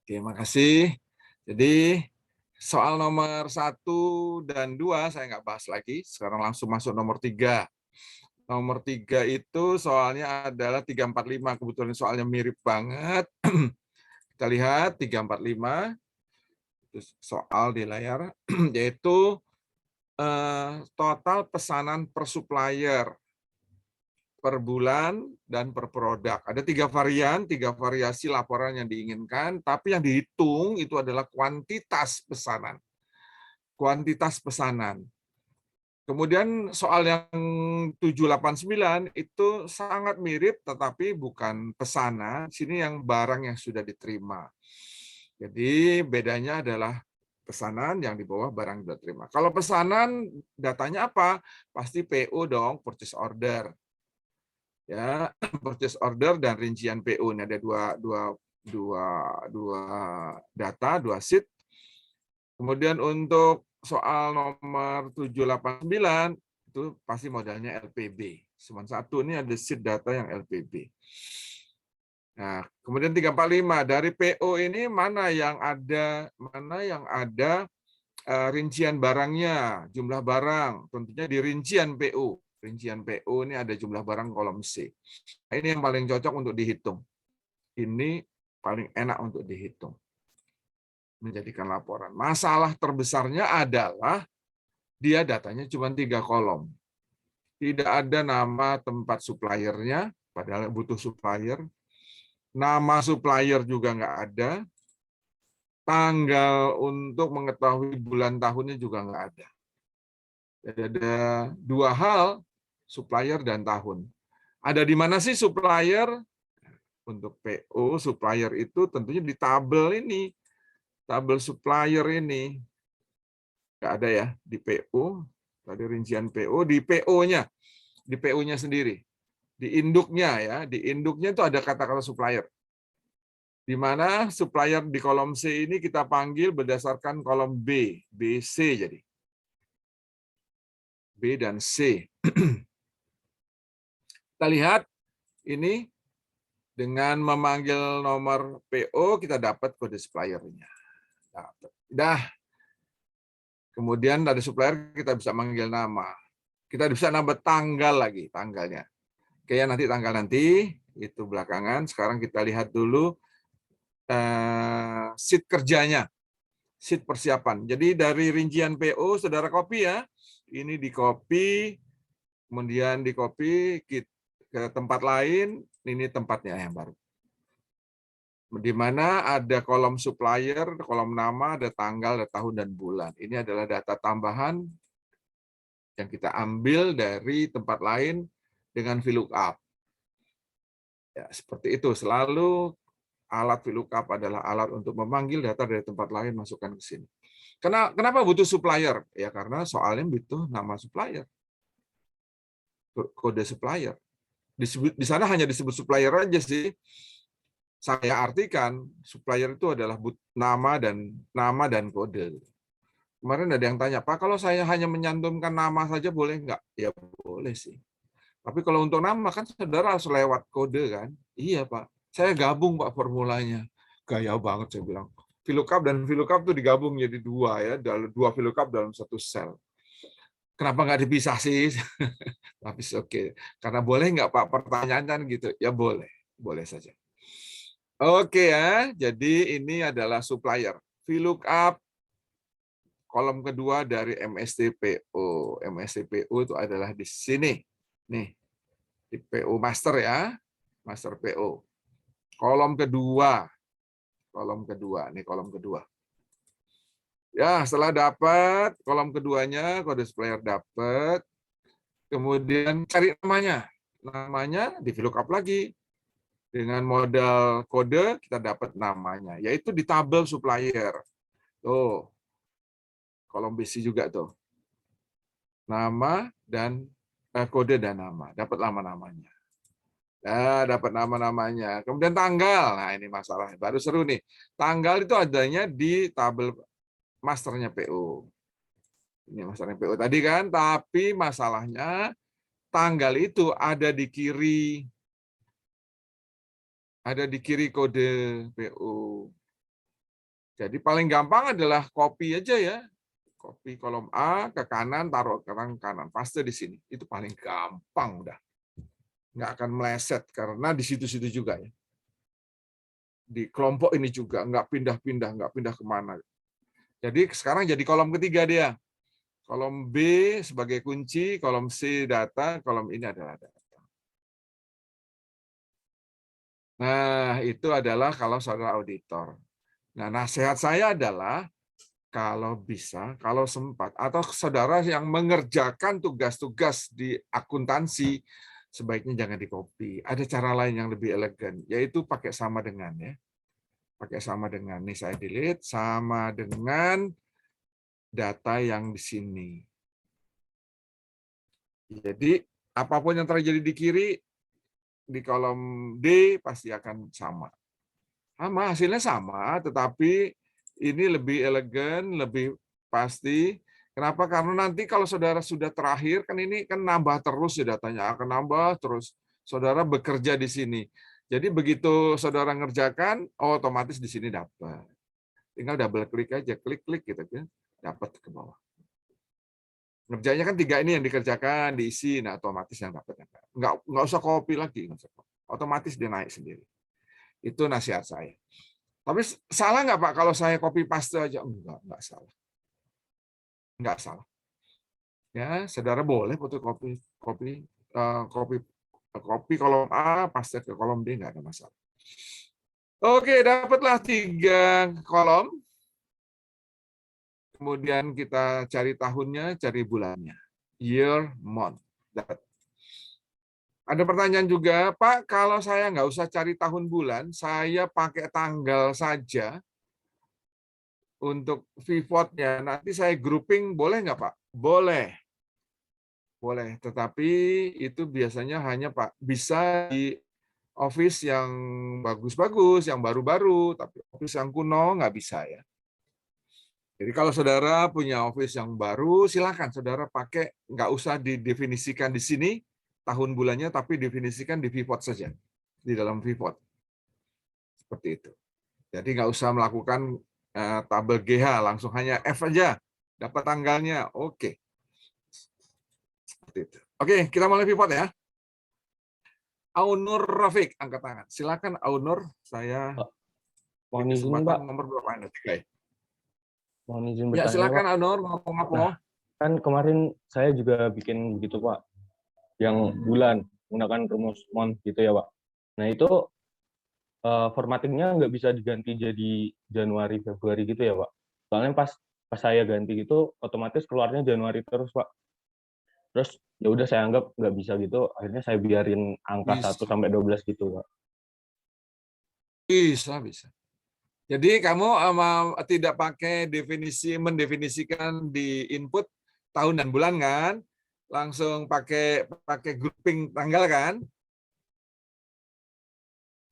Oke, makasih. Jadi soal nomor 1 dan 2 saya nggak bahas lagi. Sekarang langsung masuk nomor 3. Nomor 3 itu soalnya adalah 345. Kebetulan soalnya mirip banget. Kita lihat 345. Itu soal di layar, yaitu total pesanan per supplier per bulan dan per produk. Ada 3 varian, 3 variasi laporan yang diinginkan, tapi yang dihitung itu adalah kuantitas pesanan. Kuantitas pesanan. Kemudian soal yang 789 itu sangat mirip, tetapi bukan pesanan. Sini yang barang yang sudah diterima. Jadi bedanya adalah pesanan yang di bawah barang yang sudah diterima. Kalau pesanan datanya apa? Pasti PO dong, purchase order. Ya, purchase order dan rincian PO. Ini ada dua data, 2 sheet. Kemudian untuk soal nomor 789 itu pasti modalnya LPB. Cuma satu, ini ada sheet data yang LPB. Nah, kemudian 345 dari PO ini mana yang ada rincian barangnya, jumlah barang, tentunya di rincian PO. Rincian PO ini ada jumlah barang kolom C. Nah, ini yang paling cocok untuk dihitung. Ini paling enak untuk dihitung. Menjadikan laporan. Masalah terbesarnya adalah dia datanya cuma 3 kolom. Tidak ada nama tempat suppliernya, padahal butuh supplier. Nama supplier juga nggak ada. Tanggal untuk mengetahui bulan tahunnya juga nggak ada. Jadi ada 2 hal, supplier dan tahun. Ada di mana sih supplier? Untuk PO, supplier itu tentunya di tabel ini. Tabel supplier ini. Nggak ada ya, di PO. Tadi rincian PO, di PO-nya. Di PO-nya sendiri. Di induknya ya, di induknya itu ada kata-kata supplier. Di mana supplier di kolom C ini kita panggil berdasarkan kolom B, BC jadi. B dan C. Kita lihat ini dengan memanggil nomor PO kita dapat kode suppliernya. Dah. Kemudian dari supplier kita bisa manggil nama. Kita bisa nambah tanggal lagi, tanggalnya. Oke ya, nanti tanggal nanti itu belakangan. Sekarang kita lihat dulu sheet kerjanya. Sheet persiapan. Jadi dari rincian PO, saudara copy ya. Ini di copy, kemudian di copy ke tempat lain. Ini tempatnya yang baru. Di mana ada kolom supplier, kolom nama, ada tanggal, ada tahun, dan bulan. Ini adalah data tambahan yang kita ambil dari tempat lain dengan VLOOKUP. Ya, seperti itu. Selalu alat VLOOKUP adalah alat untuk memanggil data dari tempat lain, masukkan ke sini. Kenapa butuh supplier? Ya karena soalnya butuh nama supplier, kode supplier. Di sana hanya disebut supplier aja sih. Saya artikan supplier itu adalah nama dan kode. Kemarin ada yang tanya, Pak, kalau saya hanya menyantumkan nama saja boleh nggak? Ya boleh sih. Tapi kalau untuk nama kan saudara harus lewat kode kan? Iya Pak, saya gabung Pak formulanya. Gaya banget saya bilang. VLOOKUP dan VLOOKUP itu digabung jadi 2 ya, 2 VLOOKUP dalam 1 sel. Kenapa nggak dipisah sih? Tapi oke. Karena boleh nggak Pak pertanyaan kan gitu? Ya boleh, boleh saja. Oke ya, jadi ini adalah supplier. VLOOKUP kolom kedua dari MSTPO. MSTPO itu adalah di sini. Nih, di PO master ya, master PO. Kolom kedua, nih kolom kedua. Ya, setelah dapat kolom keduanya, kode supplier dapat, kemudian cari namanya. Namanya di VLOOKUP lagi. Dengan modal kode, kita dapat namanya, yaitu di tabel supplier. Tuh, kolom BC juga tuh. Nama dan kode dan nama, dapat nama-namanya. Nah, dapat nama-namanya. Kemudian tanggal. Nah, ini masalahnya. Baru seru nih. Tanggal itu adanya di tabel masternya PO. Ini masternya PO tadi kan, tapi masalahnya tanggal itu ada di kiri ada di kiri kode PO. Jadi paling gampang adalah copy aja ya. Copy kolom A ke kanan, taruh ke kanan, paste di sini. Itu paling gampang udah. Nggak akan meleset karena di situ-situ juga ya. Di kelompok ini juga nggak pindah-pindah, nggak pindah kemana. Jadi sekarang jadi kolom ketiga dia. Kolom B sebagai kunci, kolom C data, kolom ini adalah data. Nah, itu adalah kalau saudara auditor. Nah, nasihat saya adalah kalau bisa, kalau sempat, atau saudara yang mengerjakan tugas-tugas di akuntansi, sebaiknya jangan di-copy. Ada cara lain yang lebih elegan, yaitu pakai sama dengan ya. Pakai sama dengan, nih saya delete, sama dengan data yang di sini. Jadi, apapun yang terjadi di kiri, di kolom D pasti akan sama. Sama, hasilnya sama, tetapi ini lebih elegan, lebih pasti. Kenapa? Karena nanti kalau saudara sudah terakhir, kan ini kan nambah terus ya datanya, akan nambah terus. Saudara bekerja di sini. Jadi begitu saudara ngerjakan, otomatis di sini dapat. Tinggal double klik aja, klik-klik gitu kan, dapat ke bawah. Ngerjanya kan 3 ini yang dikerjakan, diisi, nah otomatis yang dapat. Nggak usah copy lagi, otomatis dia naik sendiri. Itu nasihat saya. Tapi salah nggak Pak kalau saya copy paste aja? Enggak salah. Enggak salah. Ya, saudara boleh fotokopi copy kolom A, paste ke kolom B, nggak ada masalah. Oke, dapatlah 3 kolom. Kemudian kita cari tahunnya, cari bulannya. Year, month. Ada pertanyaan juga, Pak, kalau saya nggak usah cari tahun bulan, saya pakai tanggal saja untuk pivotnya. Nanti saya grouping, boleh nggak, Pak? Boleh. Boleh, tetapi itu biasanya hanya Pak bisa di office yang bagus-bagus, yang baru-baru, tapi office yang kuno nggak bisa ya. Jadi kalau saudara punya office yang baru, silakan saudara pakai, nggak usah didefinisikan di sini tahun bulannya, tapi definisikan di pivot saja, di dalam pivot. Seperti itu. Jadi nggak usah melakukan tabel GH, langsung hanya F aja, dapat tanggalnya, oke. Seperti itu. Oke, kita mulai pivot ya. Aunur Rafiq, angkat tangan. Silakan Aunur, saya mohon izin kesempatan Pak, nomor berapa ini? mohon izin Ya, bertanya Pak. silakan Aunur, ngomong apa? Nah, kan kemarin saya juga bikin begitu Pak, yang bulan menggunakan rumus month gitu ya Pak. Nah itu formattingnya nggak bisa diganti jadi Januari Februari gitu ya Pak. Soalnya pas saya ganti gitu, otomatis keluarnya Januari terus Pak. Terus ya udah saya anggap nggak bisa gitu, akhirnya saya biarin angka 1 Bisa, sampai 12 gitu Pak. bisa. Jadi kamu tidak pakai mendefinisikan di input tahun dan bulan kan? Langsung pakai grouping tanggal kan?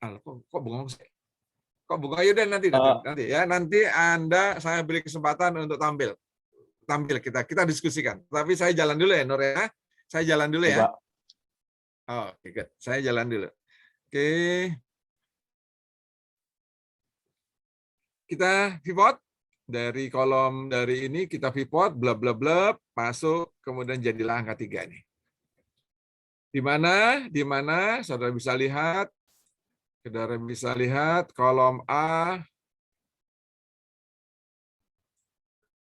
Kok bengong sih? Kok bengong? Yaudah nanti ya. Nanti saya beri kesempatan untuk tampil kita diskusikan. Tapi saya jalan dulu ya Nur ya. Saya jalan dulu ya. Pak. Oke, good. Saya jalan dulu. Oke. Kita pivot dari kolom dari ini kita pivot bla bla bla masuk kemudian jadilah angka 3 nih. Di mana saudara bisa lihat kolom A,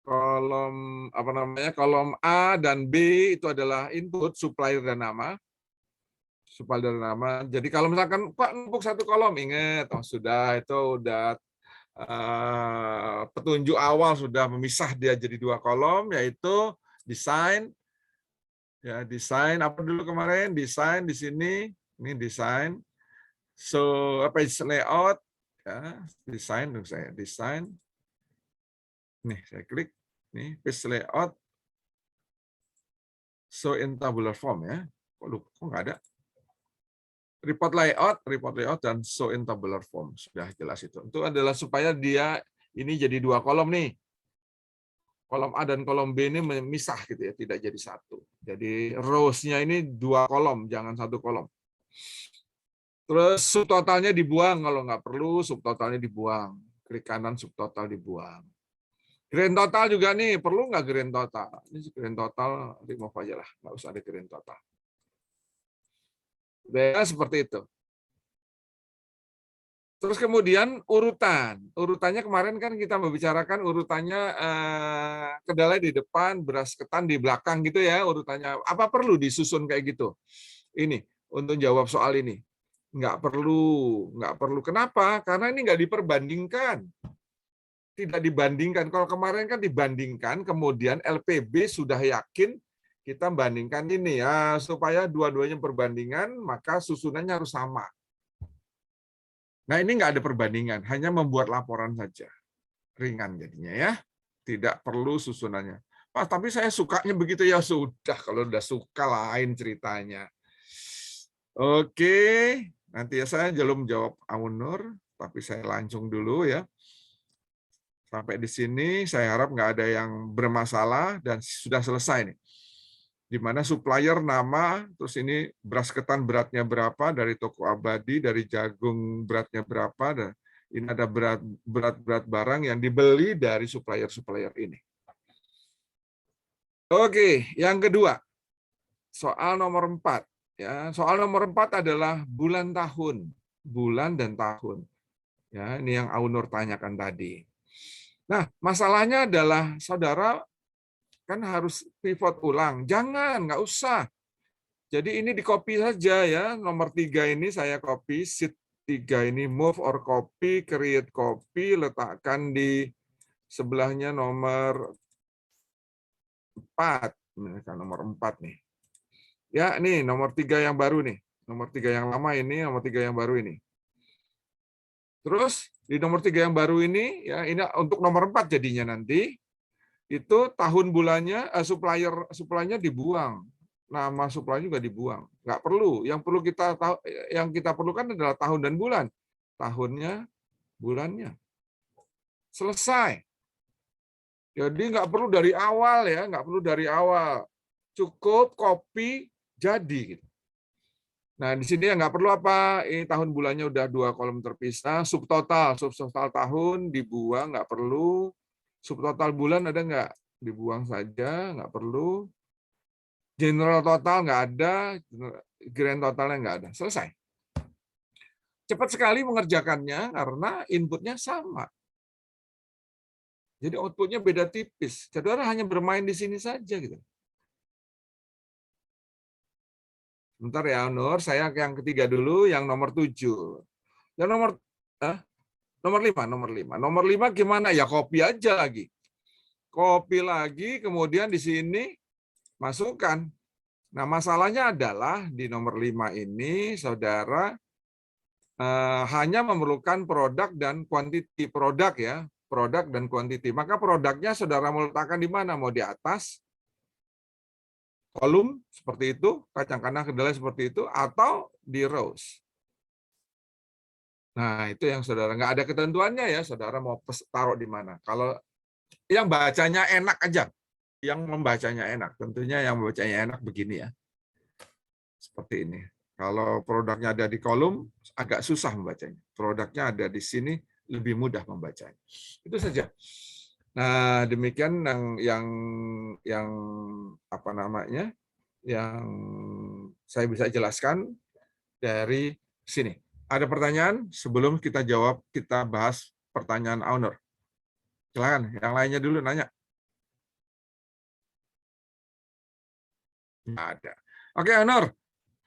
kolom A dan B itu adalah input supplier dan nama. Jadi kalau misalkan Pak numpuk satu kolom, ingat sudah petunjuk awal sudah memisah dia jadi 2 kolom, yaitu desain. Ya, desain apa dulu kemarin? Desain di sini, ini desain. Page layout, ya, desain dong saya, desain. Nih, saya klik, nih page layout. Show in tabular form ya. Kok nggak ada? Report layout dan show in tabular form. Sudah jelas itu. Itu adalah supaya dia ini jadi 2 kolom nih. Kolom A dan kolom B ini memisah gitu ya, tidak jadi satu. Jadi rows-nya ini 2 kolom, jangan 1 kolom. Terus subtotalnya dibuang kalau nggak perlu, subtotalnya dibuang. Klik kanan subtotal dibuang. Grand total juga nih, perlu nggak grand total? Ini grand total remove aja lah, nggak usah ada grand total. Ya, seperti itu. Terus kemudian urutan. Urutannya kemarin kan kita membicarakan urutannya kedelai di depan, beras ketan di belakang gitu ya urutannya. Apa perlu disusun kayak gitu? Ini untuk jawab soal ini. Nggak perlu, nggak perlu. Kenapa? Karena ini nggak diperbandingkan. Tidak dibandingkan. Kalau kemarin kan dibandingkan, kemudian LPB sudah yakin kita bandingkan ini ya supaya dua-duanya perbandingan, maka susunannya harus sama. Nah ini nggak ada perbandingan, hanya membuat laporan saja, ringan jadinya ya, tidak perlu susunannya. Pak, tapi saya sukanya begitu ya sudah, kalau udah suka lain ceritanya. Oke, nanti ya saya belum jawab Aunur, tapi saya langsung dulu ya. Sampai di sini saya harap nggak ada yang bermasalah dan sudah selesai nih. Di mana supplier nama, terus ini beras ketan beratnya berapa dari toko abadi, dari jagung beratnya berapa, dan ini ada berat barang yang dibeli dari supplier ini. Oke, yang kedua, soal nomor 4. Ya, soal nomor 4 adalah bulan tahun, bulan dan tahun. Ya, ini yang Aunur tanyakan tadi. Nah, masalahnya adalah saudara kan harus pivot ulang. Jangan, nggak usah. Jadi ini di copy saja ya. Nomor 3 ini saya copy, sheet 3 ini move or copy, create copy, letakkan di sebelahnya nomor 4. Misalkan nomor 4 nih. Ya, ini nomor 3 yang baru nih. Nomor 3 yang lama ini, nomor 3 yang baru ini. Terus di nomor 3 yang baru ini, ya ini untuk nomor 4 jadinya nanti, itu tahun bulannya, suppliernya dibuang. Nama supply juga dibuang. Nggak perlu. Yang perlu kita perlukan adalah tahun dan bulan. Tahunnya, bulannya. Selesai. Jadi nggak perlu dari awal ya, nggak perlu dari awal. Cukup copy jadi. Gitu. Nah di sini ya nggak perlu apa. Ini tahun bulannya udah 2 kolom terpisah. Subtotal tahun dibuang, nggak perlu. Subtotal bulan ada nggak? Dibuang saja, nggak perlu. General total nggak ada, grand totalnya nggak ada. Selesai. Cepat sekali mengerjakannya karena inputnya sama. Jadi outputnya beda tipis. Saudara hanya bermain di sini saja gitu. Bentar ya, Nur. Saya yang ketiga dulu, yang nomor 7. Yang nomor 5, nomor 5. Nomor 5 gimana? Ya copy aja lagi. Copy lagi, kemudian di sini masukkan. Nah, masalahnya adalah di nomor 5 ini, saudara hanya memerlukan produk dan kuantiti. Produk ya, produk dan kuantiti. Maka produknya saudara mau letakkan di mana? Mau di atas kolom seperti itu, kacang tanah kedelai seperti itu, atau di rows. Nah, itu yang saudara nggak ada ketentuannya ya, saudara mau taruh di mana. Kalau yang bacanya enak aja, yang membacanya enak. Tentunya yang membacanya enak begini ya, seperti ini. Kalau produknya ada di kolom, agak susah membacanya. Produknya ada di sini, lebih mudah membacanya. Itu saja. Nah, demikian yang apa namanya? Yang saya bisa jelaskan dari sini. Ada pertanyaan sebelum kita jawab, kita bahas pertanyaan owner. Silakan, yang lainnya dulu nanya. Nggak ada. Oke, owner,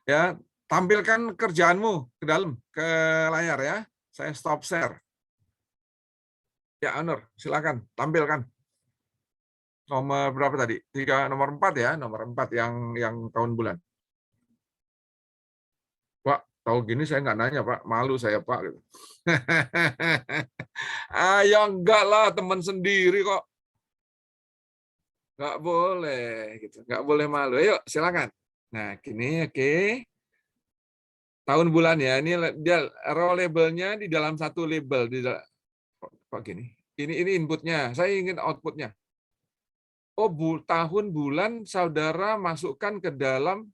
ya tampilkan kerjaanmu ke dalam, ke layar ya. Saya stop share. Ya, owner, silakan tampilkan. Nomor berapa tadi? Nomor 4 ya, nomor 4 yang tahun bulan. Pak, tahu gini saya nggak nanya, Pak. Malu saya, Pak. Ayo enggak lah, teman sendiri kok. Nggak boleh, gitu. Nggak boleh malu. Ayo, silakan. Nah, gini, oke. Tahun bulan ya. Ini dia row labelnya di dalam satu label. Kok gini? Ini inputnya. Saya ingin outputnya. Oh, tahun bulan saudara masukkan ke dalam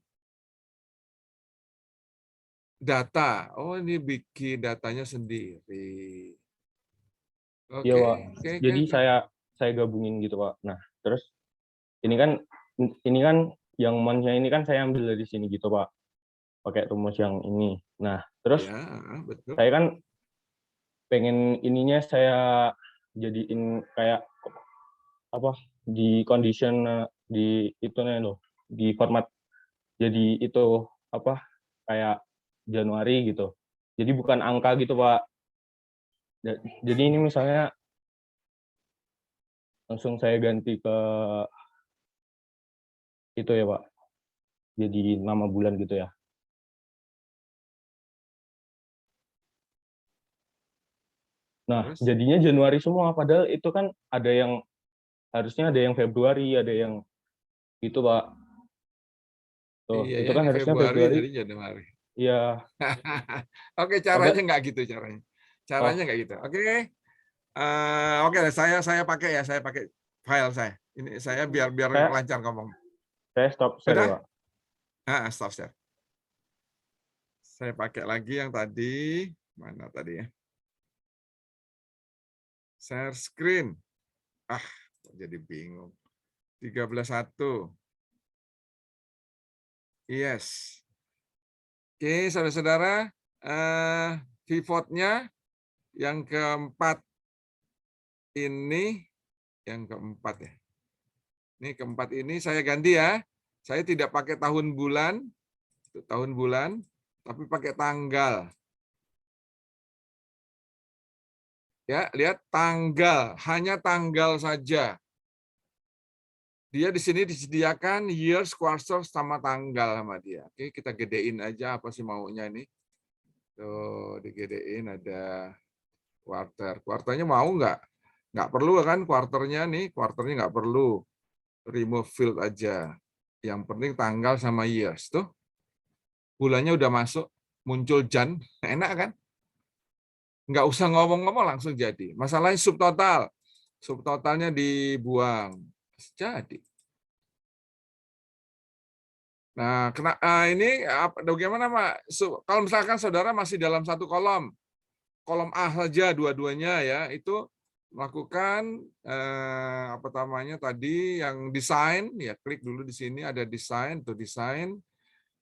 data. Oh, ini bikin datanya sendiri. Iya, Oke, Pak. oke, oke, Jadi oke. saya gabungin gitu, Pak. Nah, terus ini kan ini kan yang monnya ini kan saya ambil dari sini gitu, Pak. Pakai rumus yang ini. Nah, terus Ya, betul. saya kan pengen ininya saya jadiin kayak apa di condition di itunya loh, di format jadi itu apa kayak Januari gitu. Jadi bukan angka gitu, Pak. Jadi ini misalnya langsung saya ganti ke itu ya, Pak. Jadi nama bulan gitu ya. Nah, Terus? jadinya Januari semua padahal itu kan ada yang harusnya ada yang Februari, ada yang gitu, Pak. Tuh, Iya itu ya, kan ini harusnya Februari Februari. jadi Januari. Ya, Oke, caranya pada nggak gitu caranya. Caranya oh, nggak gitu. Oke, oke, saya pakai ya, saya pakai file saya. Ini saya biar biar saya lancar ngomong. saya stop share ya, Udah? Pak. Stop share. Saya pakai lagi yang tadi. Mana tadi ya? Share screen. Ah, jadi bingung. 13.1. Yes. Oke, saudara-saudara, pivotnya yang keempat ini, yang keempat ya. Ini keempat ini saya ganti ya. Saya tidak pakai tahun bulan, tapi pakai tanggal. Ya, lihat tanggal, hanya tanggal saja. Dia di sini disediakan years, quarter, sama tanggal sama dia. Oke, kita gedein aja apa sih maunya ini. Tuh, digedein ada quarter. Quarternya mau nggak? Nggak perlu kan quarternya nih, quarternya nggak perlu. Remove field aja. Yang penting tanggal sama years. Tuh, bulannya udah masuk, muncul Jan, enak kan? Nggak usah ngomong-ngomong langsung jadi. Masalahnya subtotal. Subtotalnya dibuang. Jadi. Nah, ini bagaimana Pak? Kalau misalkan saudara masih dalam satu kolom, kolom A saja dua-duanya ya, itu melakukan apa namanya tadi yang desain, ya klik dulu di sini ada desain, tuh desain,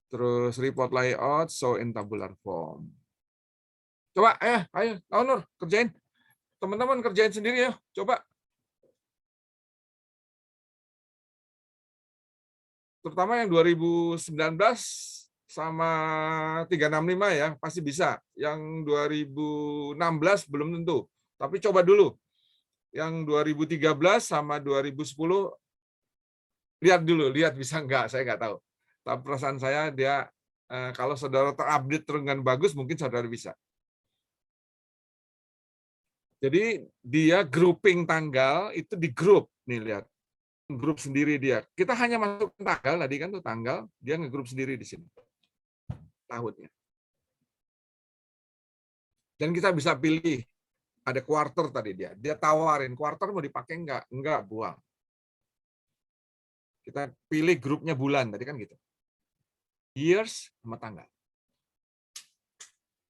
terus report layout, show in tabular form. Coba, ayo, Nur, kerjain. Teman-teman kerjain sendiri ya, coba. Terutama yang 2019 sama 365 ya, pasti bisa. Yang 2016 belum tentu. Tapi coba dulu. Yang 2013 sama 2010, lihat dulu, lihat bisa enggak, saya nggak tahu. Tapi perasaan saya dia, kalau saudara terupdate dengan bagus, mungkin saudara bisa. Jadi dia grouping tanggal, itu di grup. Nih lihat, grup sendiri dia. Kita hanya masuk tanggal, tadi kan tuh tanggal, dia ngegrup sendiri di sini. Tahunnya. Dan kita bisa pilih, ada quarter tadi dia tawarin, quarter mau dipakai enggak, buang. Kita pilih grupnya bulan, tadi kan gitu. Years sama tanggal.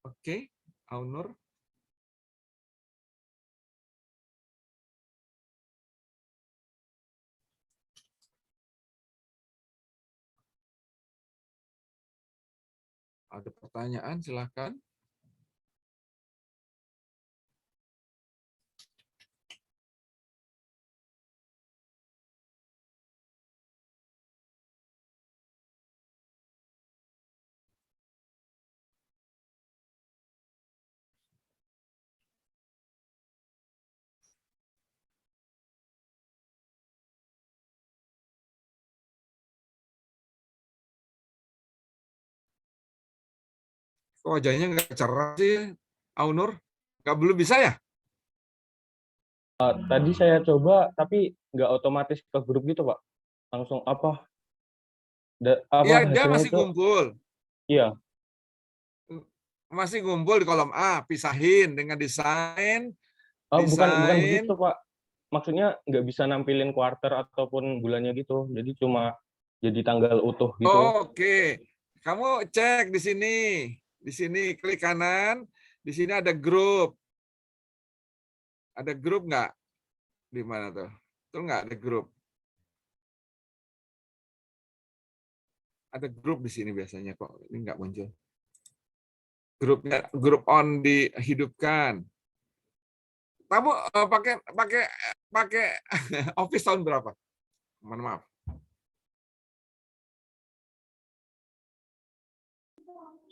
Oke, Aunur. Ada pertanyaan, silahkan. Kok wajahnya nggak cerah sih, Aunur? Nggak belum bisa ya? Tadi saya coba tapi nggak otomatis ke grup gitu, Pak. Langsung apa Iya, dia hasilnya masih itu ngumpul. iya. Masih ngumpul di kolom A, pisahin dengan desain, Oh, bukan desain. begitu, Pak. Maksudnya nggak bisa nampilin quarter ataupun bulannya gitu. Jadi cuma jadi tanggal utuh gitu. Oke, kamu cek di sini. Di sini klik kanan, di sini ada grup. Ada grup nggak? Di mana tuh? Tuh nggak ada grup. Ada grup di sini biasanya kok. Ini nggak muncul. Grup on dihidupkan. Kamu pakai pakai pakai Office tahun berapa? Mohon maaf.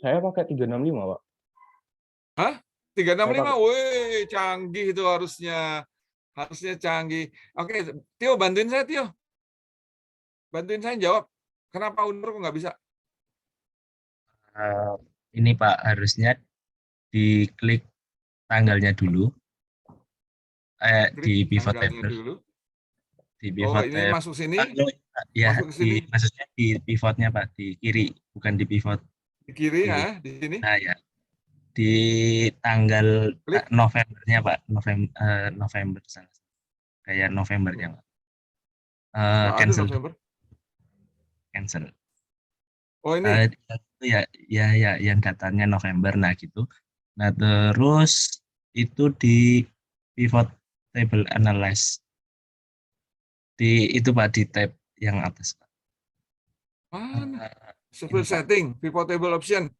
Saya pakai 365, Pak. Hah? Saya pakai 365, wih, canggih itu harusnya. Harusnya canggih. Oke, Tio, bantuin saya, Tio. Bantuin saya jawab. Kenapa undur kok nggak bisa? Eh, ini Pak, harusnya diklik tanggalnya dulu, di Klik pivot tanggalnya table, dulu. di Oh, pivot ini table. masuk sini, Ya, masuk ke sini, maksudnya di pivotnya Pak, di kiri, bukan di pivot. di kiri Di, ya, di sini. nah ya, di tanggal Klik. Novembernya Pak, November salah, kayak Novembernya Pak. Nggak ada Cancel, November. cancel. Oh, ini. Itu ya yang datanya November, nah gitu. Nah terus itu di pivot table analyze, itu Pak, di tab yang atas Pak. Mana? Eh, Survey ini, Pak. setting, pivot table option.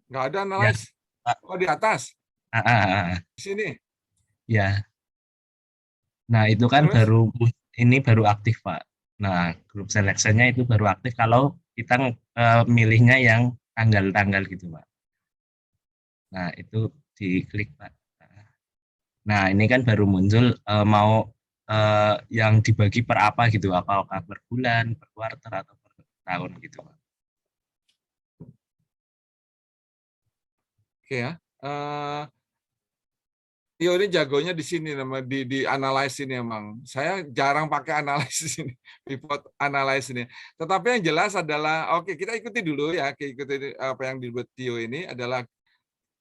Nggak ada Ya analyze. Pak. Oh, di atas. Di sini. Ya. Nah itu kan Terus? ini baru aktif Pak. Nah grup seleksinya itu baru aktif kalau kita milihnya yang tanggal-tanggal gitu Pak. Nah itu diklik Pak. Nah ini kan baru muncul, mau yang dibagi per apa gitu, apakah per bulan, per kuarter, atau per tahun gitu Pak. Oke ya. Tio ini jagonya di sini, nama di analyze ini emang. Saya jarang pakai analisis ini, pivot analyze ini. Tetapi yang jelas adalah, oke, kita ikuti dulu ya, ikuti apa yang dibuat Tio ini adalah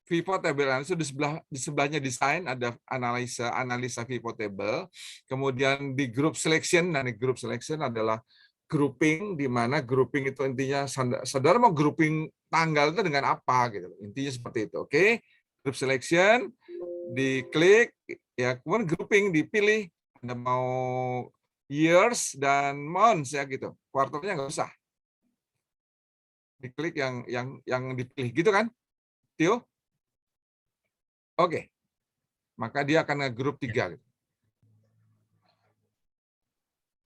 pivot table analysis. Di sebelahnya desain ada analisa pivot table. Kemudian di group selection, nah di group selection adalah grouping, di mana grouping itu intinya saudara mau grouping tanggal itu dengan apa gitu. Intinya seperti itu. Oke. Group selection, diklik, ya kemudian grouping dipilih, Anda mau years dan months ya gitu, kuartalnya nggak usah, diklik yang dipilih gitu kan, Tio? Oke, maka dia akan nge-group 3 gitu.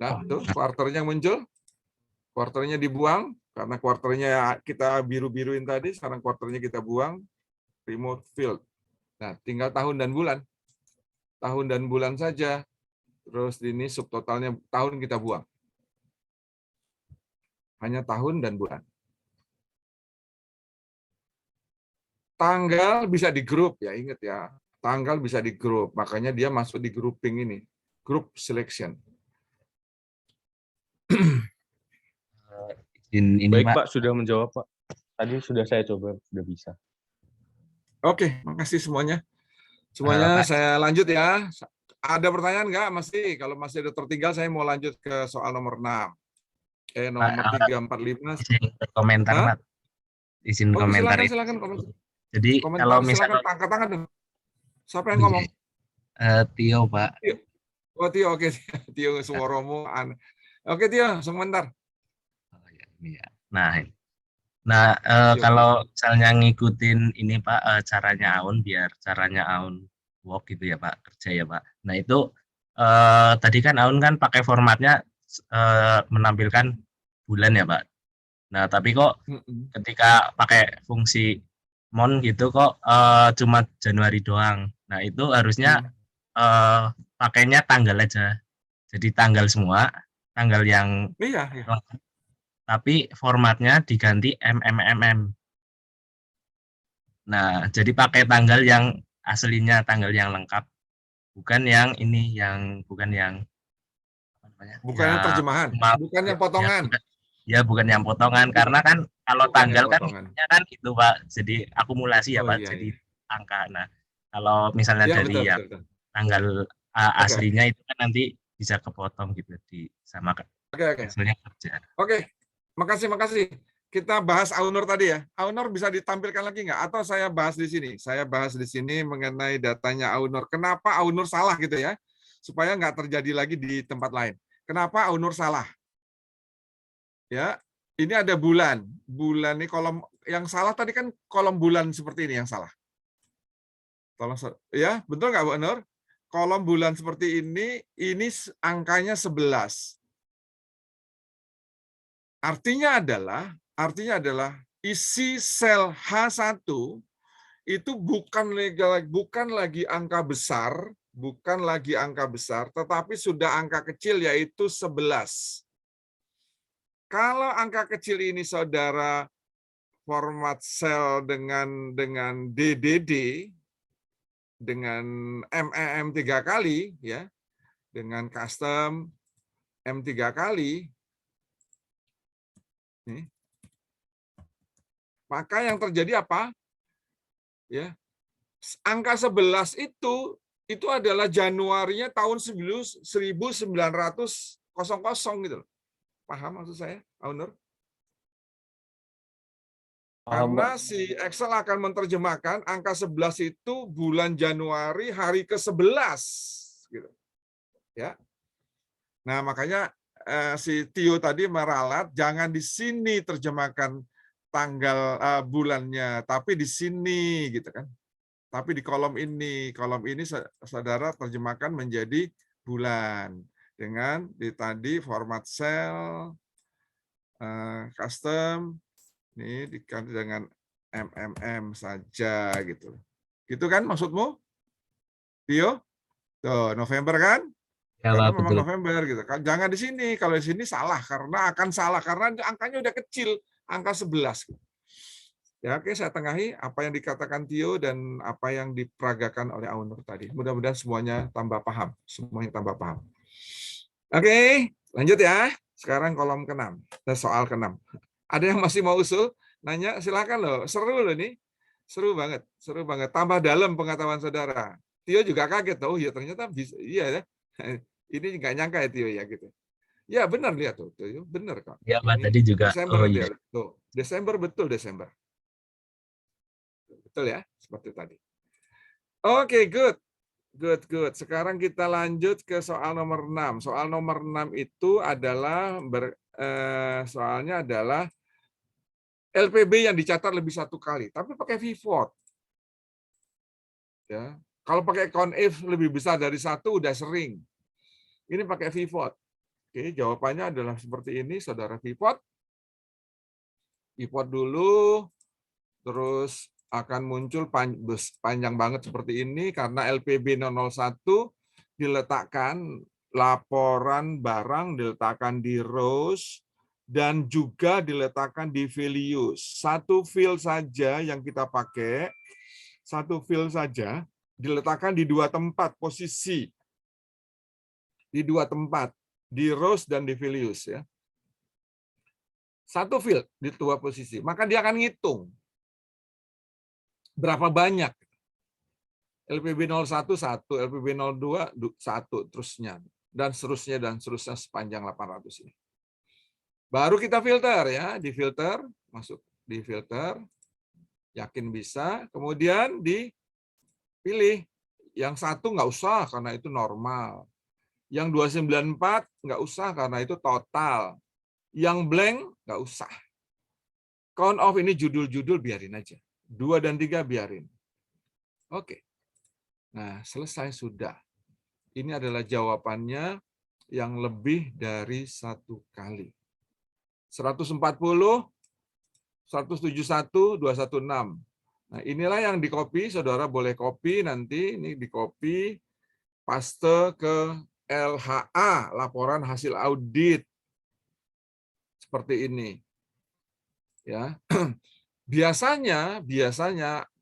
Nah, tuh kuartalnya muncul, kuartalnya dibuang karena kuartalnya kita biru-biruin tadi, sekarang kuartalnya kita buang, remote field. Nah, tinggal tahun dan bulan. Tahun dan bulan saja. Terus ini subtotalnya tahun kita buang. Hanya tahun dan bulan. Tanggal bisa di grup ya, ingat ya. Tanggal bisa di grup, makanya dia masuk di grouping ini. Group selection. Ini Baik, Pak. Pak, sudah menjawab, Pak. Tadi sudah saya coba, sudah bisa. Oke, makasih semuanya. Semuanya Pak, saya lanjut ya. Ada pertanyaan nggak? Masih. Kalau masih ada tertinggal, saya mau lanjut ke soal nomor 6. Nomor 3, 4, 5. izin komentar Hah? Pak. Izin Oke, komentar itu. silakan komentar. Jadi kalau Komentar, silakan misalnya angkat tangan dong. Siapa yang ngomong? Tio Pak. Tio. Oh, Tio, oke. Tio suaramu. Oke, Tio, sebentar. Oh, ya, ini ya. Nah, Tio, kalau misalnya ngikutin ini Pak, caranya Aun, biar caranya Aun work gitu ya Pak, kerja ya Pak. Nah itu tadi kan Aun kan pakai formatnya menampilkan bulan ya Pak. Nah tapi kok ketika pakai fungsi mon gitu kok cuma Januari doang. Nah itu harusnya pakainya tanggal aja. Jadi tanggal semua, tanggal yang Iya, iya. tapi formatnya diganti MMMM. Nah, jadi pakai tanggal yang aslinya, tanggal yang lengkap, bukan yang ini, bukan yang apa namanya? Bukan yang terjemahan, bukan yang potongan. Bukan yang potongan, karena kan kalau Bukan yang tanggal kan potongan. kan gitu Pak, jadi akumulasi ya Oh Pak, iya, jadi iya. angka. Nah, kalau misalnya Iya, dari betul, yang betul. tanggal Oke, aslinya itu kan nanti bisa kepotong gitu sama oke. hasilnya kerja. Oke, makasih. kita bahas Aunor tadi ya. Aunor bisa ditampilkan lagi nggak? Atau saya bahas di sini? Saya bahas di sini mengenai datanya Aunor. Kenapa Aunor salah gitu ya? Supaya nggak terjadi lagi di tempat lain. Kenapa Aunor salah? Ya, ini ada bulan. Bulan ini kolom yang salah tadi kan kolom bulan seperti ini yang salah. Tolong ya, betul nggak Bu Nur? Kolom bulan seperti ini angkanya 11. Artinya adalah isi sel H1 itu bukan lagi angka besar, tetapi sudah angka kecil yaitu 11. Kalau angka kecil ini saudara format sel dengan DDD dengan MEM 3 kali ya, dengan custom M 3 kali. Nih. Maka yang terjadi apa? Ya. Angka 11 itu adalah Januarinya tahun 1900 gitu loh. Paham maksud saya, Aunur? Karena si Excel akan menerjemahkan angka 11 itu bulan Januari hari ke-11 gitu. Ya. Nah, makanya si Tio tadi meralat jangan di sini terjemahkan tanggal bulannya, tapi di sini gitu kan. Tapi di kolom ini saudara terjemahkan menjadi bulan dengan tadi format cell custom ini diganti dengan MMM saja gitu. Gitu kan maksudmu? Tio? Tuh, November kan? Ya, Karena Pak, memang betul. November gitu kan. Jangan di sini. Kalau di sini salah karena angkanya udah kecil, angka 11. Ya, oke, saya tengahi apa yang dikatakan Tio dan apa yang diperagakan oleh Aunur tadi. Mudah-mudahan semuanya tambah paham. Semuanya tambah paham. Oke, lanjut ya. Sekarang kolom ke-6. Soal ke-6. Ada yang masih mau usul? Nanya, silakan loh. Seru loh nih. Seru banget. Seru banget. Tambah dalam pengetahuan saudara. Tio juga kaget. Oh ya ternyata bisa. Iya ya. Ini nggak nyangka ya Tio ya gitu. Ya benar lihat tuh. Tio. Benar kok. Ya, Pak, Ini tadi juga. Desember Oh nanti iya. ya. Tuh. Desember betul Desember. Betul ya. Seperti tadi. Oke, good. Good. Sekarang kita lanjut ke soal nomor 6. Soal nomor 6 itu adalah soalnya adalah LPB yang dicatat lebih satu kali, tapi pakai VVOT. Ya. Kalau pakai count if lebih besar dari satu udah sering. Ini pakai VVOT. Oke, jawabannya adalah seperti ini, saudara VVOT. VVOT dulu, terus akan muncul panjang banget seperti ini karena LPB 001 diletakkan laporan barang diletakkan di rows dan juga diletakkan di values. Satu field saja yang kita pakai, satu field saja diletakkan di dua tempat posisi. Di dua tempat, di rows dan di values ya. Satu field di dua posisi, maka dia akan ngitung berapa banyak LPB 01 1, LPB 02 1 terusnya dan seterusnya sepanjang 800 ini. Baru kita filter ya, difilter, masuk di filter, yakin bisa, kemudian dipilih. Yang satu nggak usah karena itu normal. Yang 294 nggak usah karena itu total. Yang blank nggak usah. Count off ini judul-judul biarin aja. 2 dan 3 biarin. Oke. Nah, selesai sudah. Ini adalah jawabannya yang lebih dari satu kali. 140, 171, 216. Nah, inilah yang di-copy, saudara boleh copy nanti, ini di-copy, paste ke LHA, laporan hasil audit. Seperti ini. Ya. Biasanya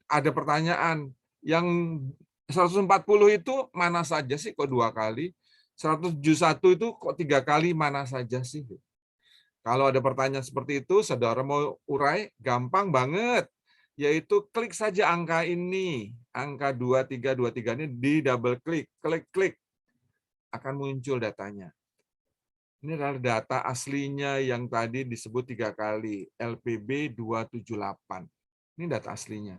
ada pertanyaan, yang 140 itu mana saja sih kok 2 kali? 171 itu kok 3 kali mana saja sih? Kalau ada pertanyaan seperti itu, saudara mau urai, gampang banget. Yaitu klik saja angka ini, angka 2323 ini di double klik, klik. Akan muncul datanya. Ini adalah data aslinya yang tadi disebut 3 kali, LPB 278. Ini data aslinya.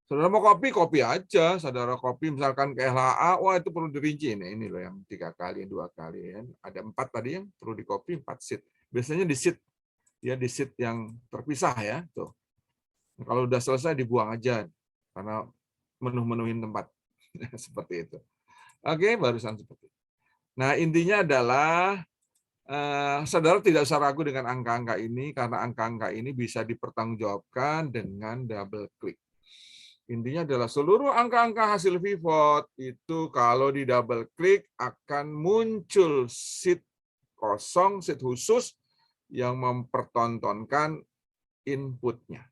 Saudara mau kopi aja. Saudara kopi misalkan ke LHA, wah itu perlu dirinci. Ini loh yang 3 kali, 2 kali. Ada 4 tadi yang perlu di copy, 4 sheet. Biasanya di sheet, ya di sheet yang terpisah ya. Tuh. Kalau udah selesai dibuang aja, karena menuhin tempat. Seperti itu. Oke, barusan seperti itu. Nah, intinya adalah saudara tidak usah ragu dengan angka-angka ini, karena angka-angka ini bisa dipertanggungjawabkan dengan double klik. Intinya adalah seluruh angka-angka hasil pivot itu kalau di double klik akan muncul sheet kosong, sheet khusus yang mempertontonkan inputnya.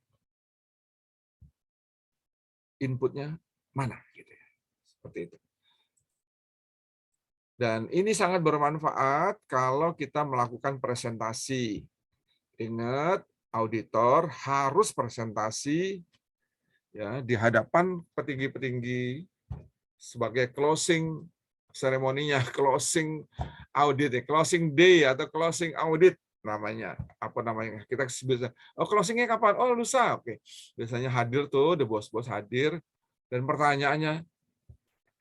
Inputnya mana? Gitu ya. Seperti itu. Dan ini sangat bermanfaat kalau kita melakukan presentasi. Ingat, auditor harus presentasi ya di hadapan petinggi-petinggi sebagai closing seremoninya, closing audit, closing day atau closing audit namanya. Apa namanya? Kita bisa, oh closingnya kapan? Oh lusa. Oke. Biasanya hadir tuh, the bos-bos hadir dan pertanyaannya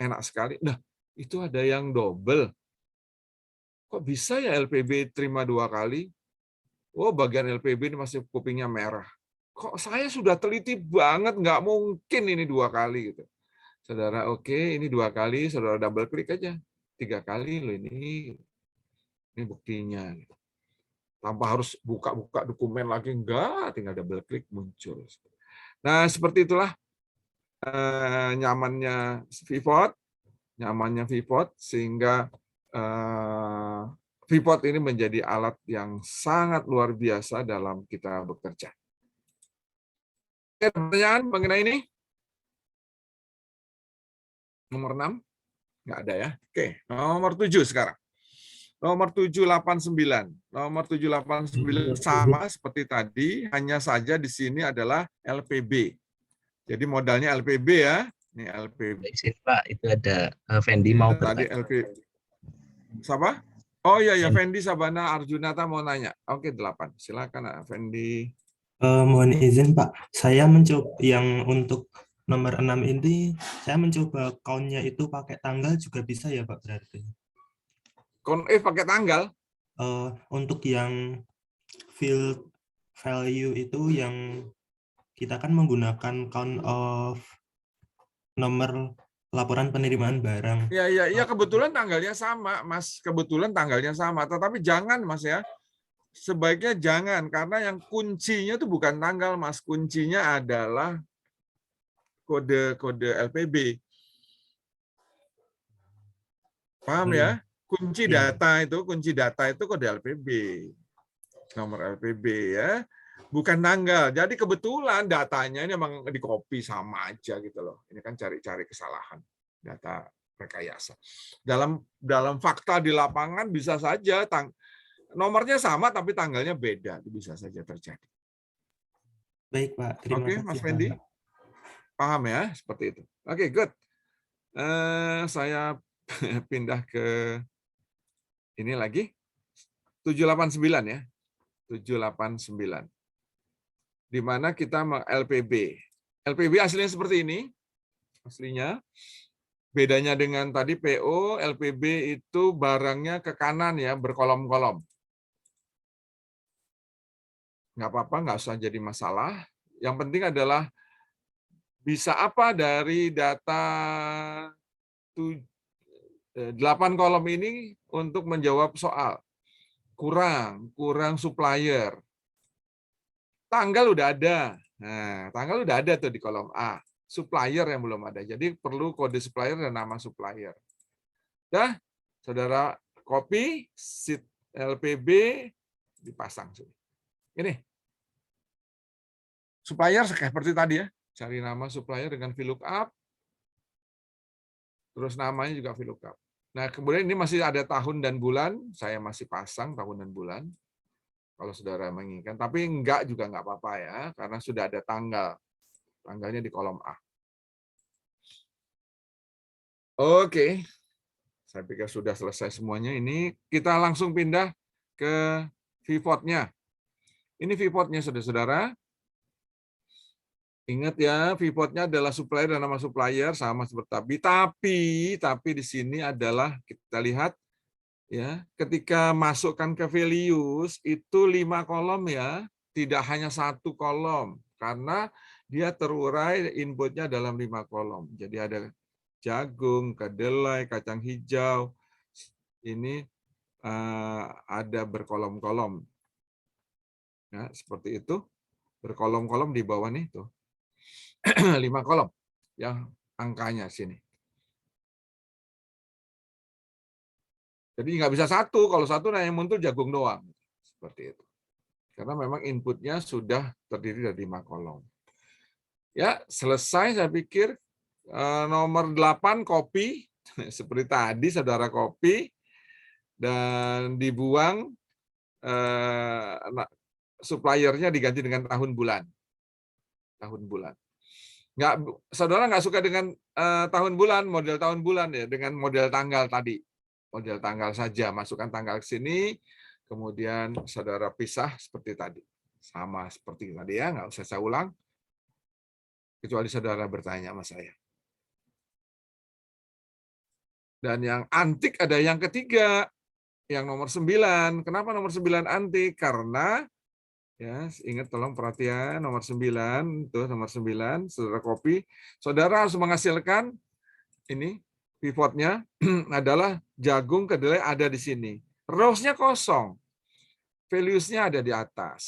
enak sekali. Nah, itu ada yang double. Kok bisa ya LPB terima 2 kali? Oh, bagian LPB ini masih kupingnya merah. Kok saya sudah teliti banget, nggak mungkin ini 2 kali gitu. Saudara, oke, ini 2 kali, saudara double klik aja. 3 kali loh ini buktinya. Tanpa harus buka-buka dokumen lagi, enggak, tinggal double klik muncul. Nah, seperti itulah nyamannya pivot, sehingga pivot ini menjadi alat yang sangat luar biasa dalam kita bekerja. Oke, pertanyaan mengenai ini? Nomor 6? Nggak ada ya. Oke, nomor 7 sekarang. Nomor 789. Nomor 789 sama seperti tadi, hanya saja di sini adalah LPB. Jadi modalnya LPB ya. Ini LPB. Pak, itu ada Fendi mau tadi bertanya. LPB. Siapa? Oh iya ya, Fendi Sabana Arjunata mau nanya. Oke, 8. Silakan Fendi. Mohon izin Pak, saya mencoba yang untuk nomor 6 ini, saya mencoba count-nya itu pakai tanggal juga bisa ya Pak berarti? Count pakai tanggal? Untuk yang field value itu yang kita kan menggunakan count of nomor laporan penerimaan barang. Iya, kebetulan tanggalnya sama, Mas. Kebetulan tanggalnya sama, tetapi jangan, Mas ya. Sebaiknya jangan, karena yang kuncinya itu bukan tanggal, Mas. Kuncinya adalah kode LPB. Paham ya? Kunci data itu kode LPB. Nomor LPB ya. Bukan tanggal. Jadi kebetulan datanya ini memang di-copy sama aja gitu loh. Ini kan cari-cari kesalahan data rekayasa. Dalam fakta di lapangan bisa saja nomornya sama tapi tanggalnya beda, itu bisa saja terjadi. Baik Pak, terima kasih. Oke, Mas Fendi, paham ya seperti itu. Oke, good. Saya pindah ke ini lagi 789 ya, 789. Di mana kita LPB. LPB aslinya seperti ini, aslinya. Bedanya dengan tadi PO, LPB itu barangnya ke kanan ya, berkolom-kolom. Nggak apa-apa, nggak usah jadi masalah. Yang penting adalah bisa apa dari data 8 kolom ini untuk menjawab soal. Kurang supplier. Tanggal udah ada. Nah, tanggal udah ada tuh di kolom A. Supplier yang belum ada. Jadi perlu kode supplier dan nama supplier. Dah, saudara copy sheet LPB dipasang sini. Ini. Supplier seperti tadi ya. Cari nama supplier dengan VLOOKUP. Terus namanya juga VLOOKUP. Nah, kemudian ini masih ada tahun dan bulan. Saya masih pasang tahun dan bulan. Kalau saudara menginginkan. Tapi enggak juga enggak apa-apa ya. Karena sudah ada tanggal. Tanggalnya di kolom A. Oke. Saya pikir sudah selesai semuanya. Ini kita langsung pindah ke pivotnya. Ini pivotnya, saudara-saudara. Ingat ya, pivotnya adalah supplier dan nama supplier sama seperti tapi di sini adalah kita lihat ya, ketika masukkan ke values itu 5 kolom ya, tidak hanya 1 kolom karena dia terurai inputnya dalam 5 kolom. Jadi ada jagung, kedelai, kacang hijau. Ini ada berkolom-kolom. Ya, seperti itu. Berkolom-kolom di bawah nih tuh. 5 kolom yang angkanya sini. Jadi nggak bisa 1, kalau 1 yang muncul jagung doang. Seperti itu. Karena memang inputnya sudah terdiri dari 5 kolom. Ya, selesai saya pikir. Nomor 8 kopi. Seperti tadi saudara kopi. Dan dibuang suppliernya diganti dengan tahun bulan. Tahun bulan. Saudara nggak suka dengan tahun bulan, model tahun bulan ya, dengan model tanggal tadi. Model tanggal saja, masukkan tanggal ke sini, kemudian saudara pisah seperti tadi. Sama seperti tadi ya, nggak usah saya ulang. Kecuali saudara bertanya sama saya. Dan yang antik ada yang ketiga, yang nomor 9. Kenapa nomor 9 antik? Karena ya, ingat tolong perhatian nomor 9, itu nomor 9, saudara copy. Saudara harus menghasilkan ini pivotnya adalah jagung, kedelai ada di sini. Rows-nya kosong. Values-nya ada di atas.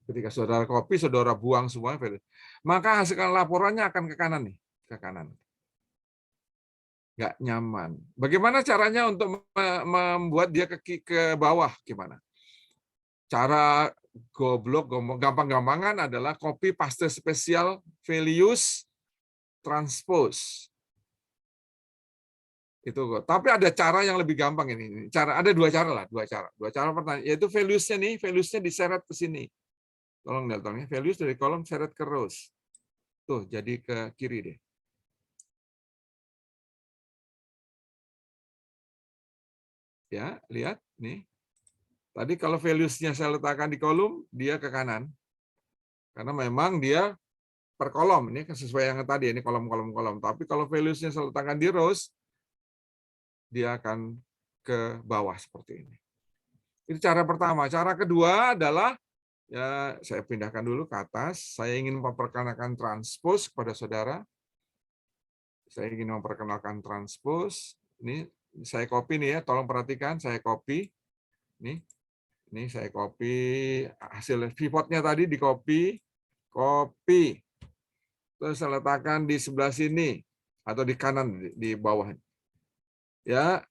Ketika saudara copy, saudara buang semua value. Maka hasilkan laporannya akan ke kanan nih, ke kanan. Nggak nyaman. Bagaimana caranya untuk membuat dia ke bawah? Gimana? Cara gampang-gampangan adalah copy paste spesial values transpose. Itu. Tapi ada cara yang lebih gampang ini. Ada 2 cara lah, 2 cara. 2 cara pertama yaitu values-nya nih, values-nya diseret ke sini. Tolong lihat tolong ya, values dari kolom seret ke rows. Tuh, jadi ke kiri deh. Ya, lihat nih. Tadi kalau values-nya saya letakkan di kolom, dia ke kanan. Karena memang dia per kolom. Ini sesuai yang tadi, ini kolom-kolom-kolom. Tapi kalau values-nya saya letakkan di rows, dia akan ke bawah seperti ini. Itu cara pertama. Cara kedua adalah, ya saya pindahkan dulu ke atas. Saya ingin memperkenalkan transpose kepada saudara. Saya ingin memperkenalkan transpose. Ini saya copy nih ya, tolong perhatikan. Saya copy. Ini saya copy hasil pivotnya tadi di copy, terus saya letakkan di sebelah sini atau di kanan di bawah. Ya,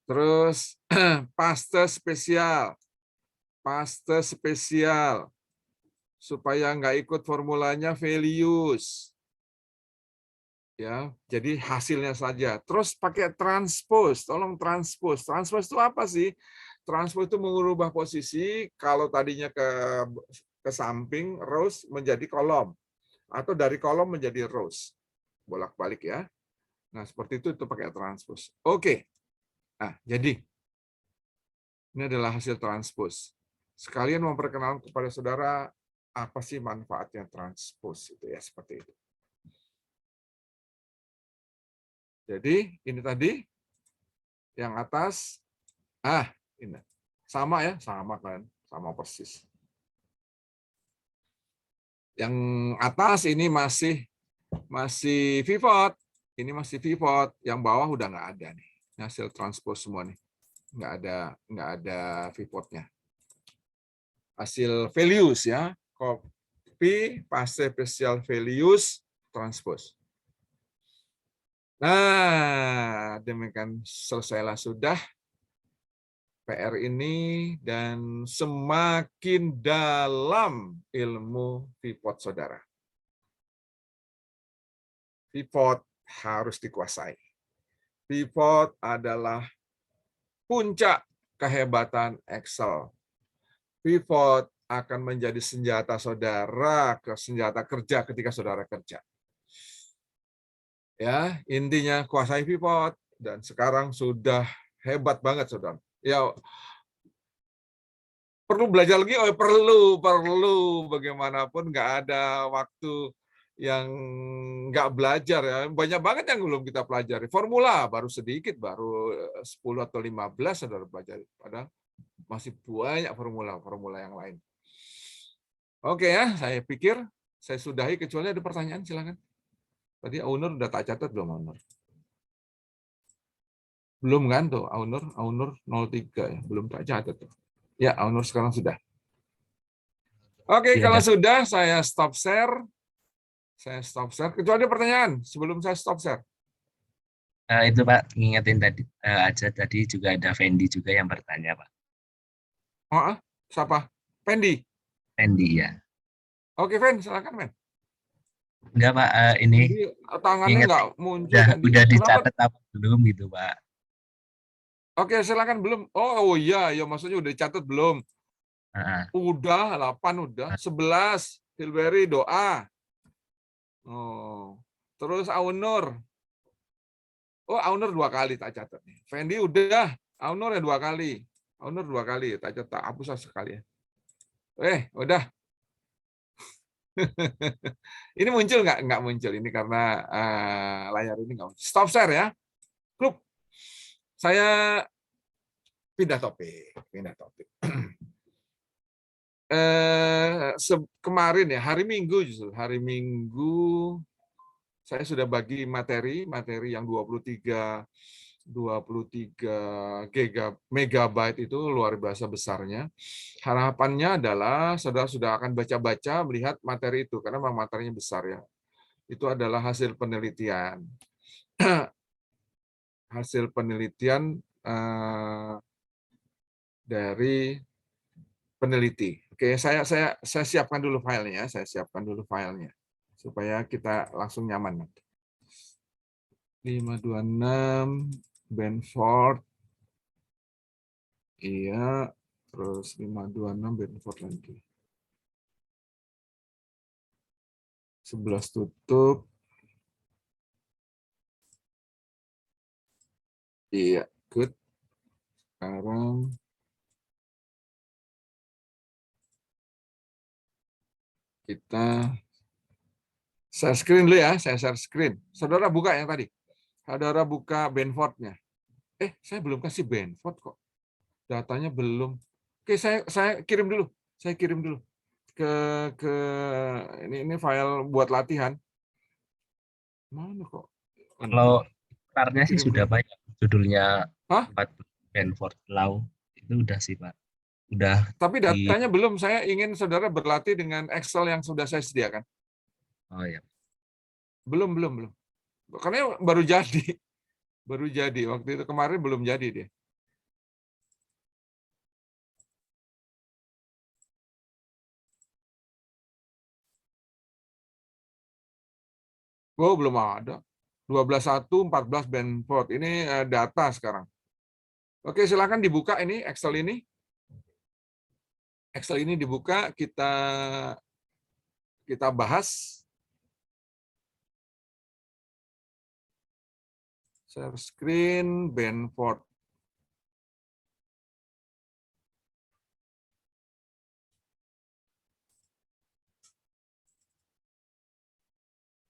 terus paste spesial supaya nggak ikut formulanya values. Ya, jadi hasilnya saja. Terus pakai transpose, tolong transpose. Transpose itu apa sih? Transpose itu mengubah posisi kalau tadinya ke samping rows menjadi kolom atau dari kolom menjadi rows. Bolak-balik ya. Nah, seperti itu pakai transpose. Oke. Nah, jadi ini adalah hasil transpose. Sekalian memperkenalkan kepada saudara apa sih manfaatnya transpose itu ya, seperti itu. Jadi, ini tadi yang atas ini sama ya, sama kan, sama persis. Yang atas ini masih pivot, ini masih pivot, yang bawah udah nggak ada nih. Hasil transpose semua nih, nggak ada pivotnya. Hasil values ya, copy paste spesial values transpose. Nah, demikian selesailah sudah PR ini dan semakin dalam ilmu pivot saudara. Pivot harus dikuasai. Pivot adalah puncak kehebatan Excel. Pivot akan menjadi senjata saudara, senjata kerja ketika saudara kerja. Ya, intinya kuasai pivot. dan sekarang sudah hebat banget, saudara. Ya, perlu belajar lagi, oh perlu. Bagaimanapun nggak ada waktu yang nggak belajar ya. Banyak banget yang belum kita pelajari. Formula baru sedikit, baru 10 atau 15 saudara pelajari. Padahal masih banyak formula yang lain. Oke ya, saya pikir saya sudahi, kecuali ada pertanyaan, silakan. Tadi Aunur udah tak catat belum, Aunur? Belum kan tuh, Aunur 03 ya, belum tak catat tuh. Ya, Aunur sekarang sudah. Oke, Iya, kalau Dak. sudah saya stop share. Kecuali ada pertanyaan sebelum saya stop share. Itu Pak, ngingetin tadi aja, tadi juga ada Fendi juga yang bertanya Pak. Oh, siapa? Pendi. Fendi ya. Oke, Fen, silakan, Fen. Enggak Pak, ini Pendi, tangannya nginget nggak muncul, Pendi. udah Kenapa? dicatat apa belum gitu Pak? Oke, silakan belum. Oh iya, ya maksudnya udah dicatat belum? Heeh. Udah, 8 udah. 11, Hilberry doa. Oh. Terus Aunur. Oh, Aunur 2 kali tak catat nih. Fendi udah, Aunur ya 2 kali. Aunur 2 kali, tak catat, hapus sekali ya. Udah. Ini muncul nggak? Nggak muncul. Ini karena layar ini nggak muncul. Stop share ya. Klub. Saya pindah topik. Kemarin ya, hari Minggu justru. Hari Minggu saya sudah bagi materi yang 23 megabyte itu luar biasa besarnya. Harapannya adalah saudara sudah akan baca-baca, melihat materi itu, karena memang materinya besar ya. Itu adalah hasil penelitian. Hasil penelitian dari peneliti. Oke, saya siapkan dulu filenya, supaya kita langsung nyaman. 526 Benford. Iya, terus 526 Benford lagi. 11 tutup. Iya, good. Sekarang kita share screen dulu ya, saya share screen. Saudara buka yang tadi. Saudara buka Benford-nya. Saya belum kasih Benford kok. Datanya belum. Oke, saya kirim dulu. Ke ini file buat latihan. Mana kok? Kalau startnya sih Kirim sudah dulu. banyak, judulnya Hah? 4 Benford Law itu udah sih Pak. Udah Tapi di datanya belum. Saya ingin saudara berlatih dengan Excel yang sudah saya sediakan. oh ya. Belum. Karena baru jadi. Waktu itu kemarin belum jadi dia. Oh, belum ada. 12.1, 14 Benford. Ini data sekarang. Oke, silakan dibuka ini Excel ini. Excel ini dibuka, kita bahas. Share screen Benford.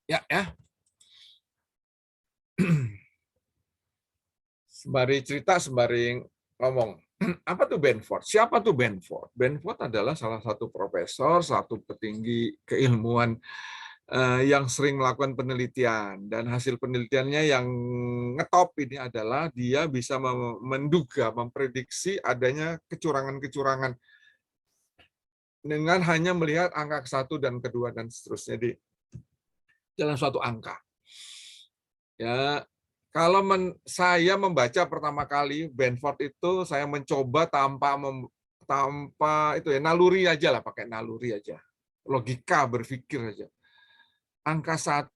Ya. Sembari cerita, sembari ngomong. Apa tuh Benford? Siapa tuh Benford? Benford adalah salah satu profesor, satu petinggi keilmuan yang sering melakukan penelitian. Dan hasil penelitiannya yang ngetop ini adalah dia bisa menduga, memprediksi adanya kecurangan-kecurangan dengan hanya melihat angka ke-1 dan kedua dan seterusnya di dalam suatu angka. Ya, kalau saya membaca pertama kali Benford itu, saya mencoba tanpa itu ya, naluri aja lah, pakai naluri aja, logika berpikir aja. Angka 1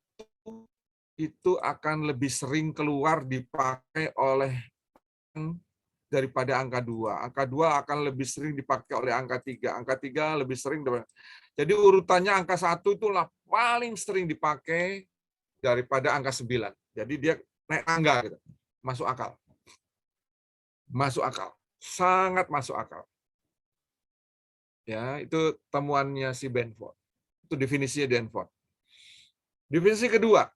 itu akan lebih sering keluar dipakai oleh daripada angka 2. Angka 2 akan lebih sering dipakai oleh angka 3. Angka 3 lebih sering. Jadi urutannya angka 1 itulah paling sering dipakai daripada angka 9. Jadi dia naik tangga gitu. masuk akal. Masuk akal. Sangat masuk akal. Ya, itu temuannya si Benford. Itu definisinya Benford. Definisi kedua,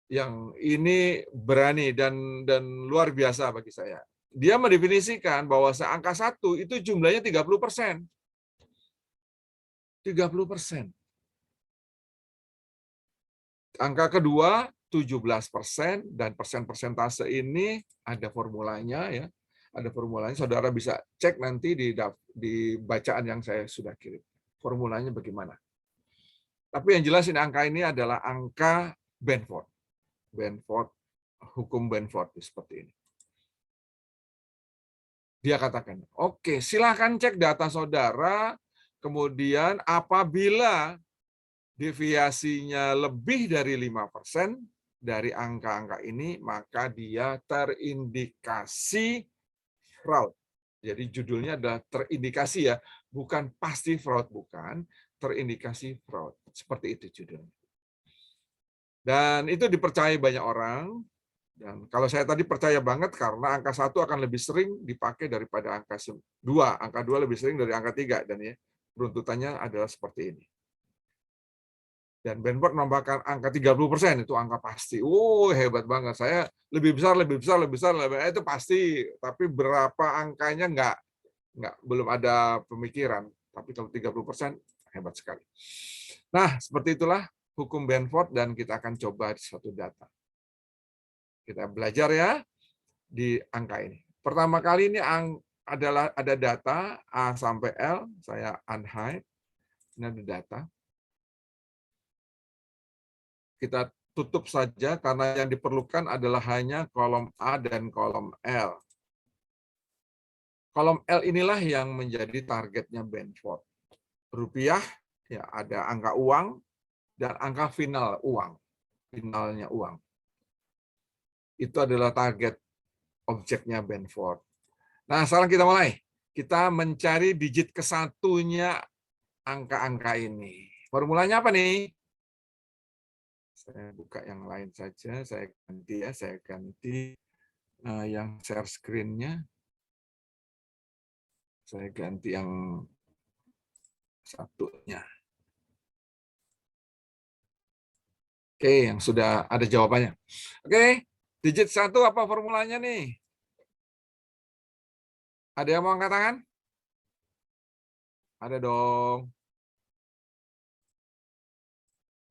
yang ini berani dan luar biasa bagi saya. Dia mendefinisikan bahwa angka 1 itu jumlahnya 30%. 30%. Angka kedua 17%, dan persentase ini ada formulanya ya. Ada formulanya, saudara bisa cek nanti di bacaan yang saya sudah kirim. Formulanya bagaimana. Tapi yang jelas ini angka ini adalah angka Benford. Hukum Benford seperti ini. Dia katakan, oke, silakan cek data saudara, kemudian apabila deviasinya lebih dari 5% dari angka-angka ini, maka dia terindikasi fraud. Jadi judulnya adalah terindikasi ya, bukan pasti fraud, bukan, terindikasi fraud. Seperti itu judulnya. Dan itu dipercayai banyak orang. Dan kalau saya tadi percaya banget karena angka 1 akan lebih sering dipakai daripada angka 2. Angka 2 lebih sering dari angka 3, dan ya runtutannya adalah seperti ini. Dan Benford menambahkan angka 30%, itu angka pasti. Hebat banget. Saya lebih besar, itu pasti. Tapi berapa angkanya belum ada pemikiran. Tapi kalau 30% hebat sekali. Nah, seperti itulah hukum Benford, dan kita akan coba di satu data. Kita belajar ya di angka ini. Pertama kali ini ada data A sampai L, saya unhide. Ini ada data. Kita tutup saja karena yang diperlukan adalah hanya kolom A dan kolom L. Kolom L inilah yang menjadi targetnya Benford. Rupiah, ya ada angka uang, dan angka final uang. Finalnya uang. Itu adalah target objeknya Benford. Nah, sekarang kita mulai. Kita mencari digit ke-1-nya angka-angka ini. Formulanya apa nih? Saya buka yang lain saja, saya ganti yang share screen-nya. Saya ganti yang satunya. Oke, yang sudah ada jawabannya. Oke, digit 1 apa formulanya nih? Ada yang mau angkat tangan? Ada dong.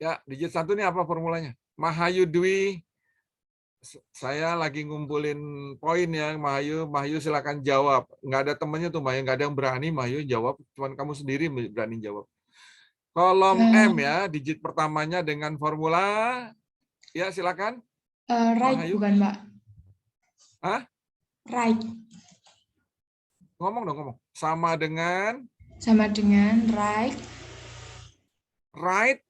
Ya, digit 1 ini apa formulanya? Mahayu Dwi, saya lagi ngumpulin poin ya, Mahayu silakan jawab. Nggak ada temennya tuh, Mahayu, nggak ada yang berani Mahayu jawab, cuman kamu sendiri berani jawab. Kolom M ya, digit pertamanya dengan formula, ya silakan. Right, Mahayu. bukan Mbak? Hah? Right. Ngomong dong, ngomong. Sama dengan right. Right.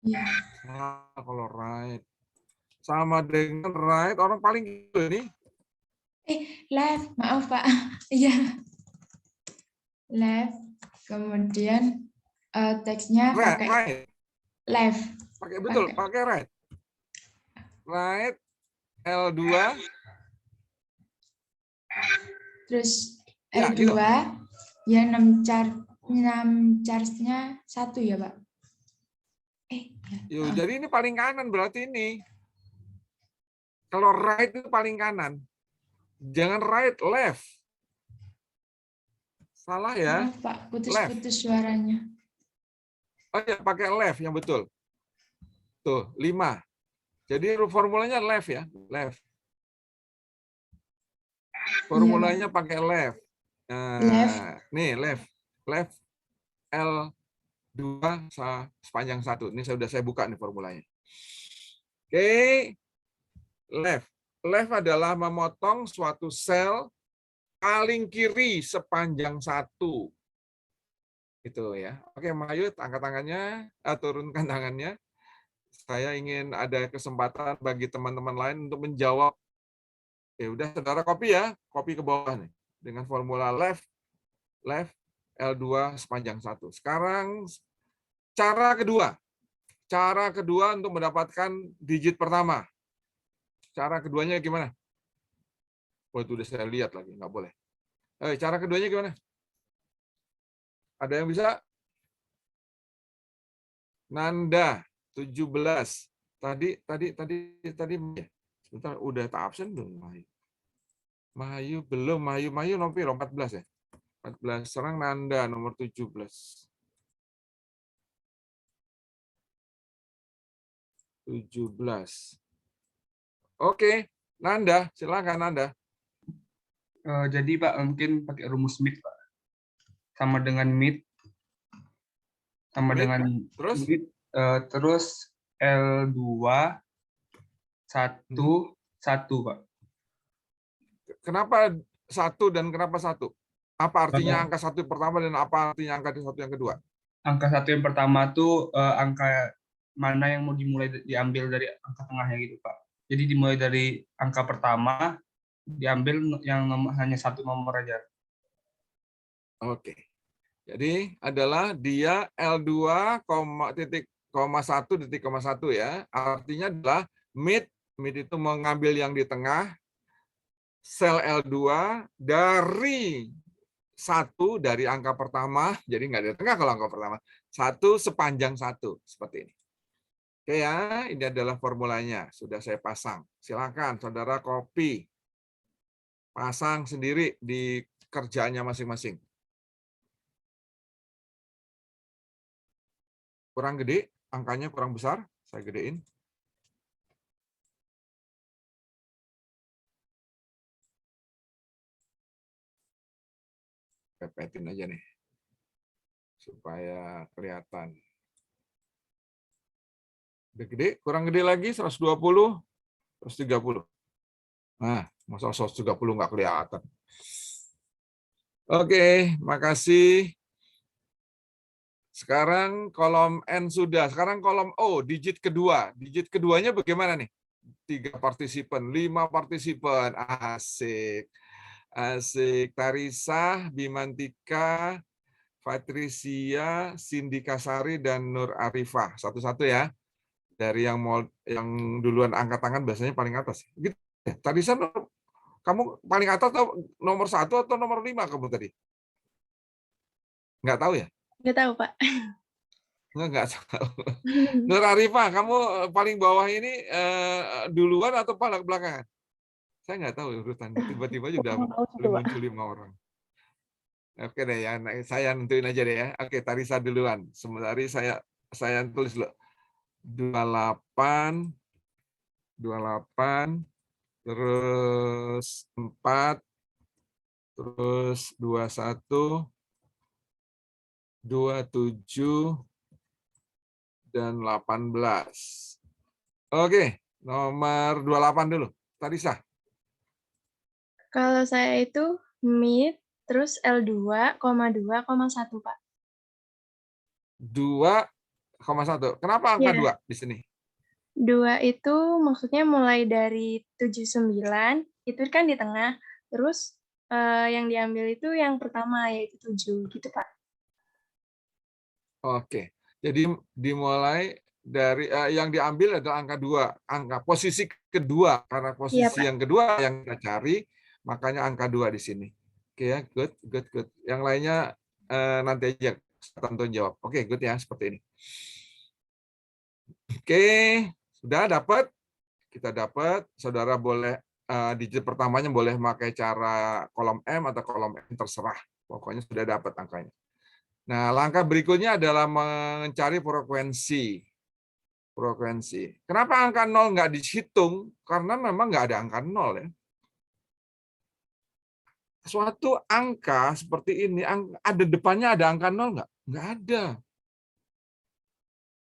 Ya. Kalau right. Sama dengan right, orang paling gitu nih. Left, maaf Pak. Iya. Left. Kemudian teksnya pakai Right. left. Pakai betul, pakai right. Right, L2. Terus Ya, L2, gitu. ya 6 charge-nya 1 ya Pak? Ya. Jadi ini paling kanan berarti ini. Kalau right itu paling kanan. Jangan right, left. Salah ya. Maaf Pak, putus-putus suaranya. Oh ya, pakai left yang betul. Tuh, 5. Jadi formulanya left ya, left. Formulanya pakai left. Nah, nih left. Left L2 sepanjang 1. Ini saya buka nih formulanya. Oke. Left. Left adalah memotong suatu sel paling kiri sepanjang 1. Itu ya. Oke, Mahayu, angkat tangannya, turunkan tangannya. Saya ingin ada kesempatan bagi teman-teman lain untuk menjawab. Ya udah, saudara copy ya, copy ke bawah nih dengan formula left L2 sepanjang 1. Sekarang cara kedua untuk mendapatkan digit pertama. Cara keduanya gimana? Oh, itu udah saya lihat lagi, nggak boleh. Cara keduanya gimana? Ada yang bisa? Nanda 17. Tadi sebentar, udah tak absen belum Mahayu? Mahayu belum, Mahayu nomor 14 ya? 14. Serang Nanda nomor 17. 17. Oke, Nanda, silakan Nanda. Jadi Pak, mungkin pakai rumus MIT Pak. Sama dengan MIT, sama MIT, dengan terus? MIT, terus L2 1 1 Pak. Kenapa 1 dan kenapa 1? Apa artinya Karena angka 1 pertama dan apa artinya angka 1 yang kedua? angka 1 yang pertama tuh angka mana yang mau diambil dari angka tengahnya gitu Pak. Jadi dimulai dari angka pertama, diambil yang hanya 1 nomor aja. Oke. Jadi adalah dia L2, titik, 1 ya. Artinya adalah mid itu mengambil yang di tengah, sel L2 dari 1 dari angka pertama, jadi nggak di tengah kalau angka pertama, 1 sepanjang 1, seperti ini. Oke ya, ini adalah formulanya. Sudah saya pasang. Silakan saudara copy. Pasang sendiri di kerjaannya masing-masing. Kurang gede, angkanya kurang besar, saya gedein. Pepetin aja nih, supaya kelihatan. Udah gede, kurang gede lagi, 120, 130. Nah, masa 130 nggak kelihatan. Oke, makasih. Sekarang kolom N sudah. Sekarang kolom O, digit kedua. Digit keduanya bagaimana nih? 3 partisipan, 5 partisipan. Asik. Asik. Tarisa, Bimantika, Patricia, Cindy Kasari, dan Nur Arifah. Satu-satu ya. Dari yang duluan angkat tangan biasanya paling atas. Gitu. Tarisa, kamu paling atas atau nomor 1 atau nomor 5 kamu tadi? Nggak tahu ya? Nggak tahu, Pak. Nggak tahu. Nur Arifah, kamu paling bawah ini duluan atau belakangan? Saya nggak tahu urutan. Tiba-tiba juga muncul 5 orang. Oke deh ya, saya nentuin aja deh ya. Oke, Tarisa duluan. Sementara saya tulis dulu. 28, terus 4, terus 21, 27, dan 18. Oke, nomor 28 dulu. Tarisa. Kalau saya itu MIT, terus L2, 2,1, Pak. 2,1. Kenapa angka Iya. 2 di sini? 2 itu maksudnya mulai dari 79, itu kan di tengah, terus yang diambil itu yang pertama, yaitu 7, gitu, Pak. Oke, jadi dimulai dari yang diambil adalah angka 2, angka posisi kedua, karena posisi Iya, Pak. yang kedua yang kita cari, makanya angka 2 di sini. Oke ya, good. Yang lainnya nanti aja tonton jawab. Oke, good ya, seperti ini. Oke, sudah dapat? Kita dapat, saudara boleh digit pertamanya boleh pakai cara kolom M atau kolom N, terserah. Pokoknya sudah dapat angkanya. Nah, langkah berikutnya adalah mencari frekuensi. Kenapa angka 0 nggak dihitung? Karena memang nggak ada angka 0 ya. Suatu angka seperti ini, ada depannya ada angka 0 nggak? Nggak ada.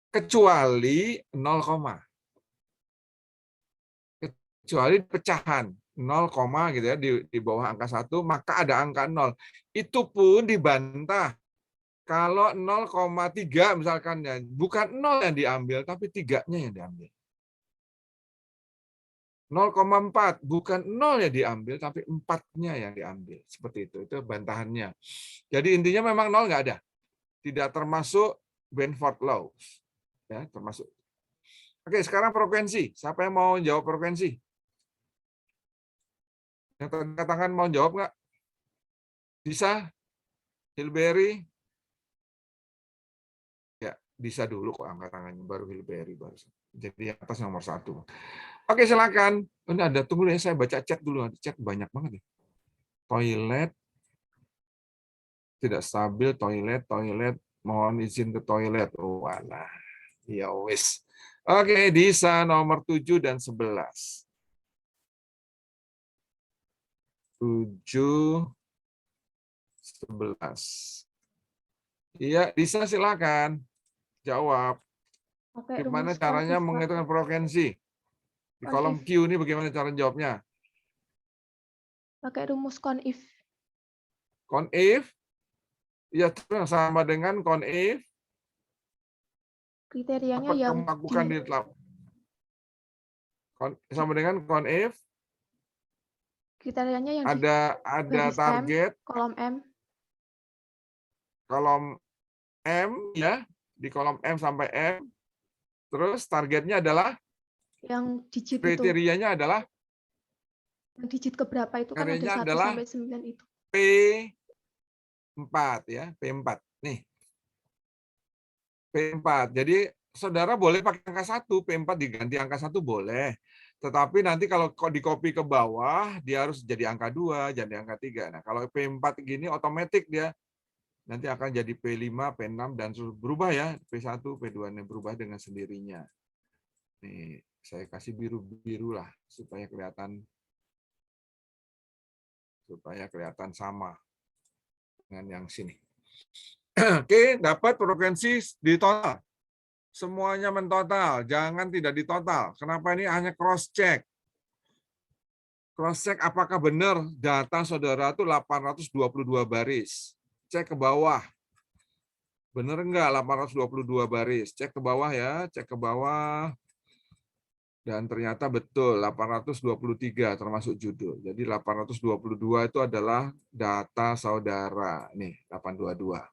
Kecuali 0, kecuali pecahan 0, gitu ya, di bawah angka 1, maka ada angka 0. Itu pun dibantah. Kalau 0,3 misalkan, ya, bukan 0 yang diambil, tapi 3-nya yang diambil. 0,4 bukan 0 yang diambil, tapi 4-nya yang diambil. Seperti itu bantahannya. Jadi intinya memang 0 nggak ada. Tidak termasuk Benford Laws. Ya, termasuk. Oke, sekarang frekuensi. Siapa yang mau jawab frekuensi? Yang angkat tangan mau jawab nggak? Bisa? Hilberry? Ya, bisa dulu kok angkat tangannya, baru Hilberry. Jadi yang atas nomor 1. Oke, silakan. Ini ada, tunggu deh, saya baca chat dulu. Ada chat banyak banget nih. Toilet, tidak stabil, toilet, mohon izin ke toilet. Oh, alah. Ya wis. Oke, Disa nomor 7 dan 11. 7, 11. Iya, Disa silakan jawab. Pakai Gimana rumus caranya konif, Pak. menghitung frekuensi? Di kolom Q ini bagaimana cara jawabnya? Pakai rumus konif. Conif? Ya, sama dengan conif. Kriterianya Apa yang kamu lakukan di sama dengan conif? kriterianya yang di Ada baris target kolom M. kolom M ya, di kolom M sampai M. Terus targetnya adalah Yang digit itu. kriterianya adalah Yang digit keberapa itu kan ada kriterianya 1 adalah sampai 9 itu. P4 ya, P4. Nih. P4. Jadi saudara boleh pakai angka 1, P4 diganti angka 1 boleh. Tetapi nanti kalau di copy ke bawah, dia harus jadi angka 2, jadi angka 3. Nah, kalau P4 gini otomatis dia nanti akan jadi P5, P6 dan berubah ya, P1, P2 ini berubah dengan sendirinya. Nih, saya kasih biru-biru lah supaya kelihatan sama dengan yang sini. Oke, dapat frekuensi di total. Semuanya mentotal, jangan tidak ditotal. Kenapa ini hanya cross check? Cross check apakah benar data saudara itu 822 baris. Cek ke bawah. Benar enggak 822 baris? Cek ke bawah ya, cek ke bawah. Dan ternyata betul 823 termasuk judul. Jadi 822 itu adalah data saudara. Nih, 822.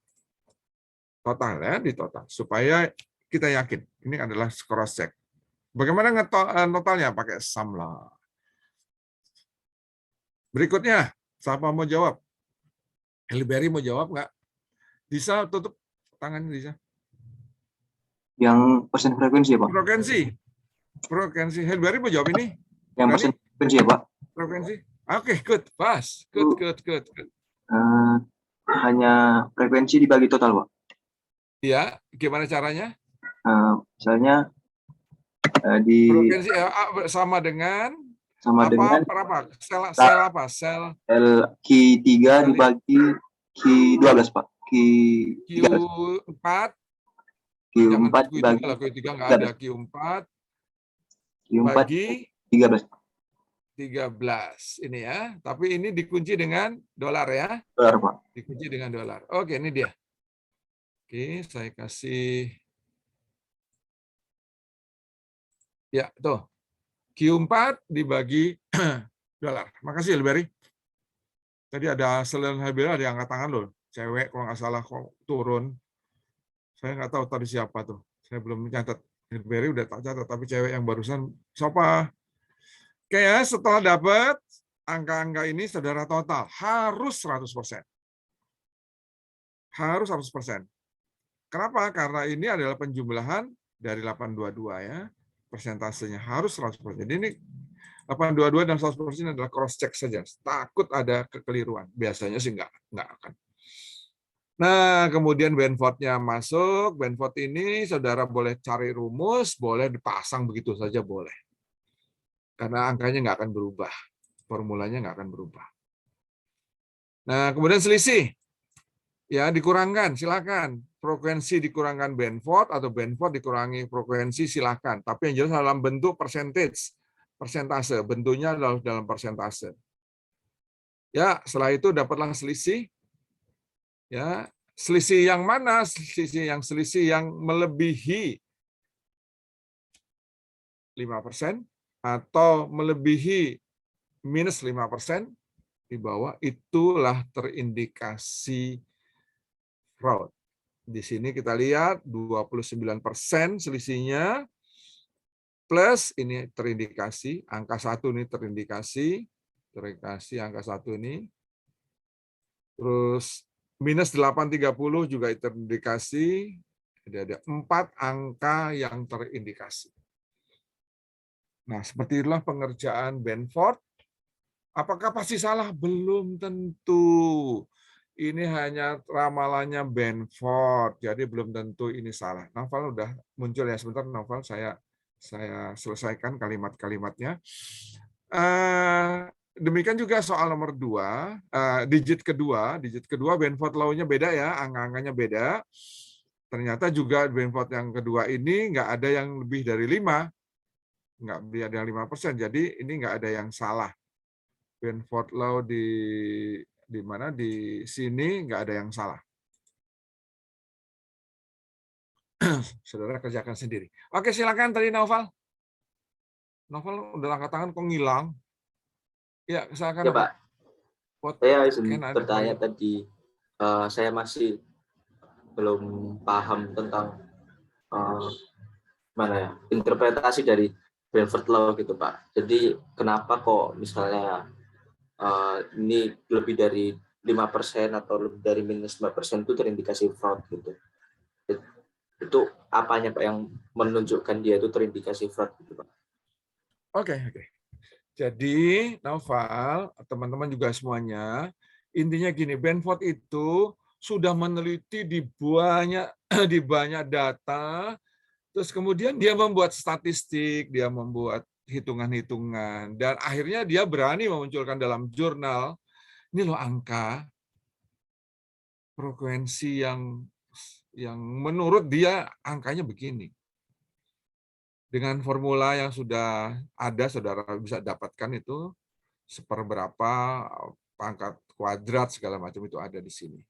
Total ya, di total. Supaya kita yakin ini adalah cross check. Bagaimana totalnya? Pakai sum lah. Berikutnya, siapa mau jawab? Hilberry mau jawab nggak? Disa, tutup tangannya Disa. Yang persen frekuensi ya, Pak? Frekuensi. Hilberry mau jawab ini? Yang persen frekuensi ya, Pak? Frekuensi. Oke, good. Pas. Good. Hanya frekuensi dibagi total, Pak? Iya, gimana caranya? Misalnya di frekuensi sama dengan berapa? Sel apa? Sel Q3 dibagi Q12, Pak. Q4. Q4 dibagi Q3 nggak ada. Q4 bagi 13. Ini ya. Tapi ini dikunci dengan dolar ya. Dolar, Pak. Dikunci dengan dolar. Oke, ini dia. Oke, saya kasih. Ya, tuh. Q4 dibagi dolar. Makasih, Hilberry. Tadi ada Selen Hilberry, ada yang angkat tangan loh. Cewek, kalau nggak salah, kok turun. Saya nggak tahu tadi siapa tuh. Saya belum mencatat. Hilberry udah tak catat, tapi cewek yang barusan, siapa? Oke ya, setelah dapat angka-angka ini, saudara total. Harus 100%. Harus 100%. Kenapa? Karena ini adalah penjumlahan dari 822 ya. Persentasenya harus 100%. Jadi ini 822 dan 100% adalah cross check saja. Takut ada kekeliruan. Biasanya sih nggak akan. Nah, kemudian Benford-nya masuk. Benford ini saudara boleh cari rumus, boleh dipasang begitu saja boleh. Karena angkanya nggak akan berubah. Formulanya nggak akan berubah. Nah, kemudian selisih. Ya, dikurangkan, silakan. Frekuensi dikurangkan Benford atau Benford dikurangi frekuensi, silakan. Tapi yang jelas dalam bentuk persentase. Bentuknya adalah dalam persentase. Ya, setelah itu dapatlah selisih. Ya, selisih yang mana? Selisih yang melebihi 5% atau melebihi minus 5% di bawah, itulah terindikasi fraud. Di sini kita lihat 29% selisihnya, plus ini terindikasi, angka 1 ini terindikasi, Terindikasi angka 1 ini. Terus minus 830 juga terindikasi. Ada 4 angka yang terindikasi. Nah, seperti itulah pengerjaan Benford. Apakah pasti salah? Belum tentu. Ini hanya ramalannya Benford, jadi belum tentu ini salah. Novel udah muncul ya, sebentar Novel, saya selesaikan kalimat-kalimatnya. Demikian juga soal nomor 2, digit kedua Benford law-nya beda ya, angka-angkanya beda. Ternyata juga Benford yang kedua ini nggak ada yang lebih dari 5, nggak ada yang 5%, jadi ini nggak ada yang salah. Benford law di mana di sini nggak ada yang salah. Saudara kerjakan sendiri. Oke, silakan tadi Novel. Novel udah angkat tangan kok ngilang. Ya, silakan. Ya, Pak. What Saya izin can I do for bertanya you? tadi, saya masih belum paham tentang mana ya, interpretasi dari Benford Law gitu, Pak. Jadi kenapa kok misalnya ini lebih dari 5% atau lebih dari minus 5% itu terindikasi fraud gitu. Itu apanya Pak yang menunjukkan dia itu terindikasi fraud gitu, Pak? Oke. Jadi, Novel, teman-teman juga semuanya, intinya gini, Benford itu sudah meneliti di banyak data, terus kemudian dia membuat statistik, dia membuat hitungan-hitungan, dan akhirnya dia berani memunculkan dalam jurnal, ini loh angka frekuensi yang menurut dia angkanya begini. Dengan formula yang sudah ada, saudara bisa dapatkan itu seperberapa pangkat kuadrat segala macam itu ada di sini.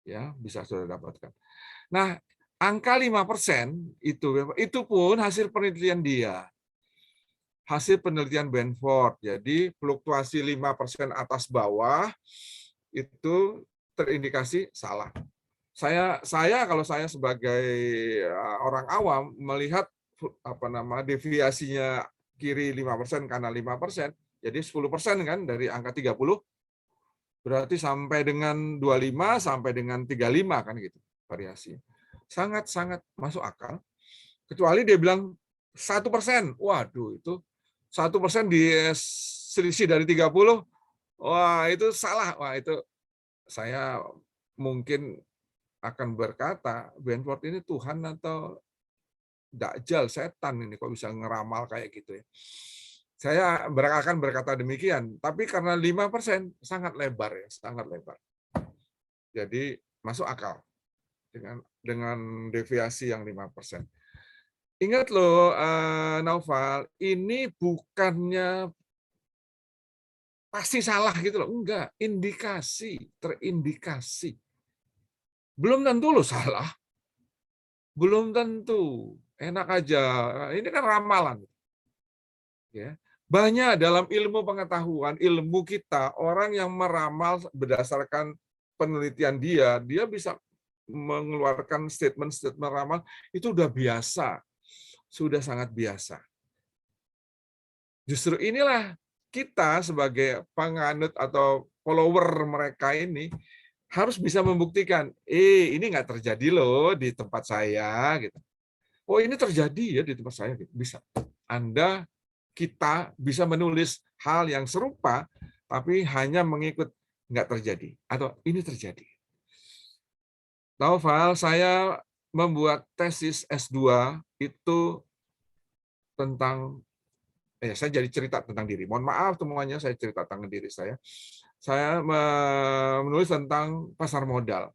Ya, bisa saudara dapatkan. Nah, angka 5% itu pun hasil penelitian dia. Hasil penelitian Benford. Jadi fluktuasi 5% atas bawah itu terindikasi salah. Kalau saya sebagai orang awam melihat deviasinya kiri 5%, kanan 5%, jadi 10% kan dari angka 30, berarti sampai dengan 25 sampai dengan 35 kan gitu variasi. Sangat-sangat masuk akal. Kecuali dia bilang 1%. Waduh, itu 1% di selisih dari 30, wah itu salah. Wah itu saya mungkin akan berkata, Benford ini Tuhan atau Dajjal, setan ini kok bisa ngeramal kayak gitu ya. Saya akan berkata demikian, tapi karena 5% sangat lebar ya, sangat lebar. Jadi masuk akal dengan deviasi yang 5%. Ingat loh, Naufal, ini bukannya pasti salah gitu loh, enggak, terindikasi. Belum tentu loh salah. Belum tentu. Enak aja. Ini kan ramalan. Ya. Banyak dalam ilmu pengetahuan, ilmu kita, orang yang meramal berdasarkan penelitian dia bisa mengeluarkan statement-statement ramal, itu udah biasa. Sudah sangat biasa. Justru inilah kita sebagai penganut atau follower mereka ini harus bisa membuktikan, ini nggak terjadi loh di tempat saya, gitu. Oh ini terjadi ya di tempat saya, gitu. Bisa. Kita bisa menulis hal yang serupa, tapi hanya mengikut nggak terjadi atau ini terjadi. Naufal, saya membuat tesis S2 itu tentang, saya jadi cerita tentang diri. Mohon maaf semuanya, saya cerita tentang diri saya. Saya menulis tentang pasar modal.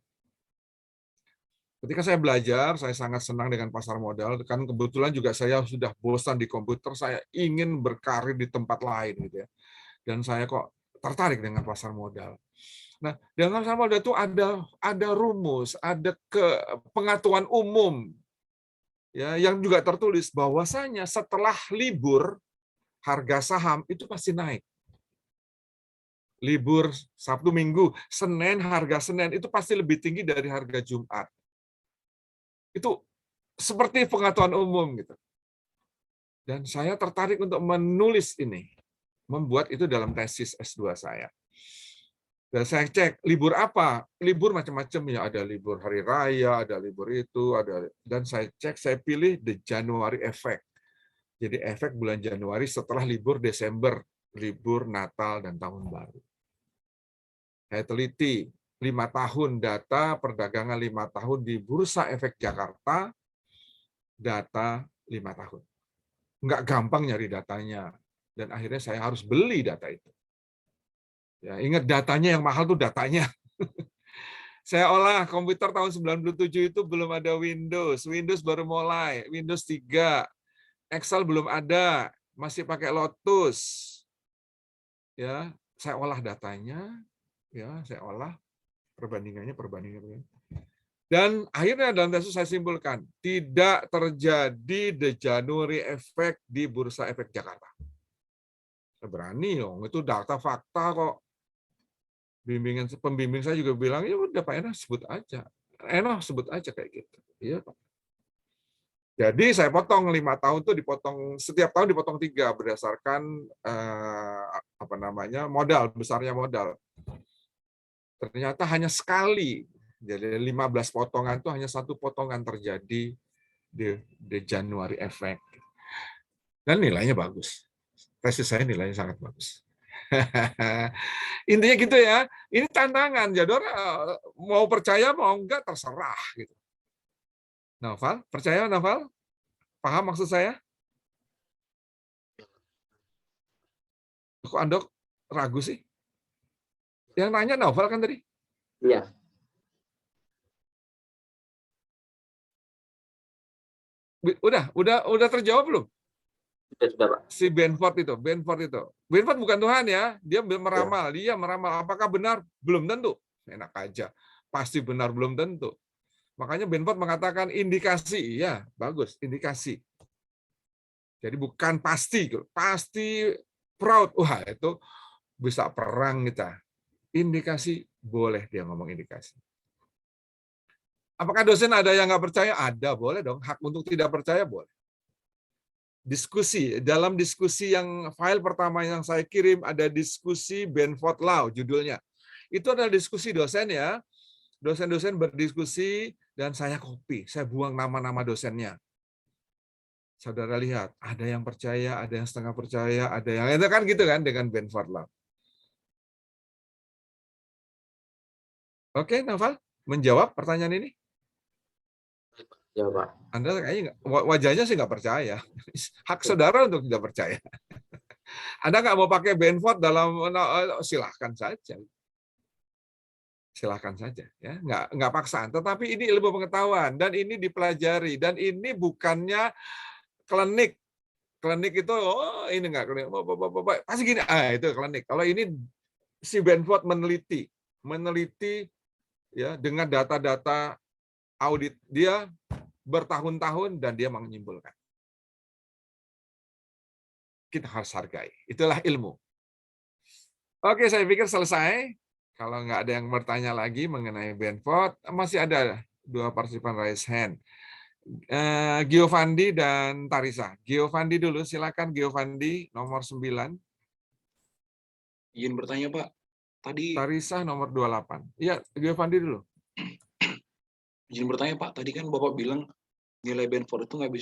Ketika saya belajar, saya sangat senang dengan pasar modal. Kan kebetulan juga saya sudah bosan di komputer, saya ingin berkarir di tempat lain gitu ya. Dan saya kok tertarik dengan pasar modal. Nah, dengan pasar modal itu ada rumus, ada pengetahuan umum ya yang juga tertulis bahwasanya setelah libur harga saham itu pasti naik. Libur Sabtu Minggu, Senin, harga Senin itu pasti lebih tinggi dari harga Jumat. Itu seperti pengetahuan umum gitu. Dan saya tertarik untuk menulis ini. membuat itu dalam tesis S2 saya. Dan saya cek libur apa, libur macam-macam ya, ada libur hari raya, ada libur itu, ada, dan saya cek, saya pilih the January effect. Jadi efek bulan Januari setelah libur Desember, libur Natal dan Tahun Baru. Saya teliti 5 tahun data perdagangan 5 tahun di Bursa Efek Jakarta, data 5 tahun. Nggak gampang nyari datanya, dan akhirnya saya harus beli data itu. Ya, ingat datanya yang mahal tuh datanya. Saya olah komputer tahun 97 itu belum ada Windows. Windows baru mulai, Windows 3. Excel belum ada, masih pakai Lotus. Ya, saya olah datanya, ya, saya olah perbandingannya. Dan akhirnya dalam tesis saya simpulkan, tidak terjadi the January effect di Bursa Efek Jakarta. Saya berani dong, itu data fakta kok. Pembimbing saya juga bilang, ya udah Pak Eno sebut aja. Eno sebut aja kayak gitu. Iya Pak. Jadi saya potong 5 tahun tuh dipotong, setiap tahun dipotong 3 berdasarkan modal, besarnya modal. Ternyata hanya sekali. Jadi 15 potongan itu hanya 1 potongan terjadi di January effect. Dan nilainya bagus. Tesis saya nilainya sangat bagus. Intinya gitu ya, ini tantangan. Jadi mau percaya mau enggak terserah gitu. Naufal, percaya Naufal? Paham maksud saya? Kok Anda ragu sih? Yang nanya Naufal kan tadi? Iya. Udah terjawab belum? Sudah, Pak. Si Benford itu. Benford bukan Tuhan ya, dia meramal. Dia meramal. Apakah benar? Belum tentu. Enak aja. Pasti benar belum tentu. Makanya Benford mengatakan indikasi. Ya, bagus, indikasi. Jadi bukan pasti. Pasti proud. Wah, itu bisa perang kita. Indikasi, boleh dia ngomong indikasi. Apakah dosen ada yang nggak percaya? Ada, boleh dong. Hak untuk tidak percaya, boleh. Diskusi, dalam diskusi yang file pertama yang saya kirim, ada diskusi Benford Law, judulnya. Itu adalah diskusi dosen ya. Dosen-dosen berdiskusi, dan saya copy. Saya buang nama-nama dosennya. Saudara lihat, ada yang percaya, ada yang setengah percaya, ada yang itu kan gitu kan dengan Benford Law. Oke, Naufal, menjawab pertanyaan ini? Ya, Pak. Anda kayaknya wajahnya sih nggak percaya. Hak saudara untuk tidak percaya. Anda nggak mau pakai Benford dalam, silahkan saja. Silahkan saja, ya, nggak paksaan. Tetapi ini ilmu pengetahuan dan ini dipelajari dan ini bukannya klinik. Klinik itu, ini nggak klinik, pasti gini, itu klinik. Kalau ini si Benford meneliti ya dengan data-data audit dia bertahun-tahun dan dia menyimpulkan. Kita harus hargai. Itulah ilmu. Oke, saya pikir selesai. Kalau nggak ada yang bertanya lagi mengenai Benford, masih ada 2 partisipan raise hand. Giovanni dan Tarisa. Giovanni dulu, silakan Giovanni, nomor 9. Izin bertanya, Pak. Tadi Tarisa nomor 28. Iya, Giovanni dulu. izin bertanya, Pak. Tadi kan Bapak bilang nilai Benford itu nggak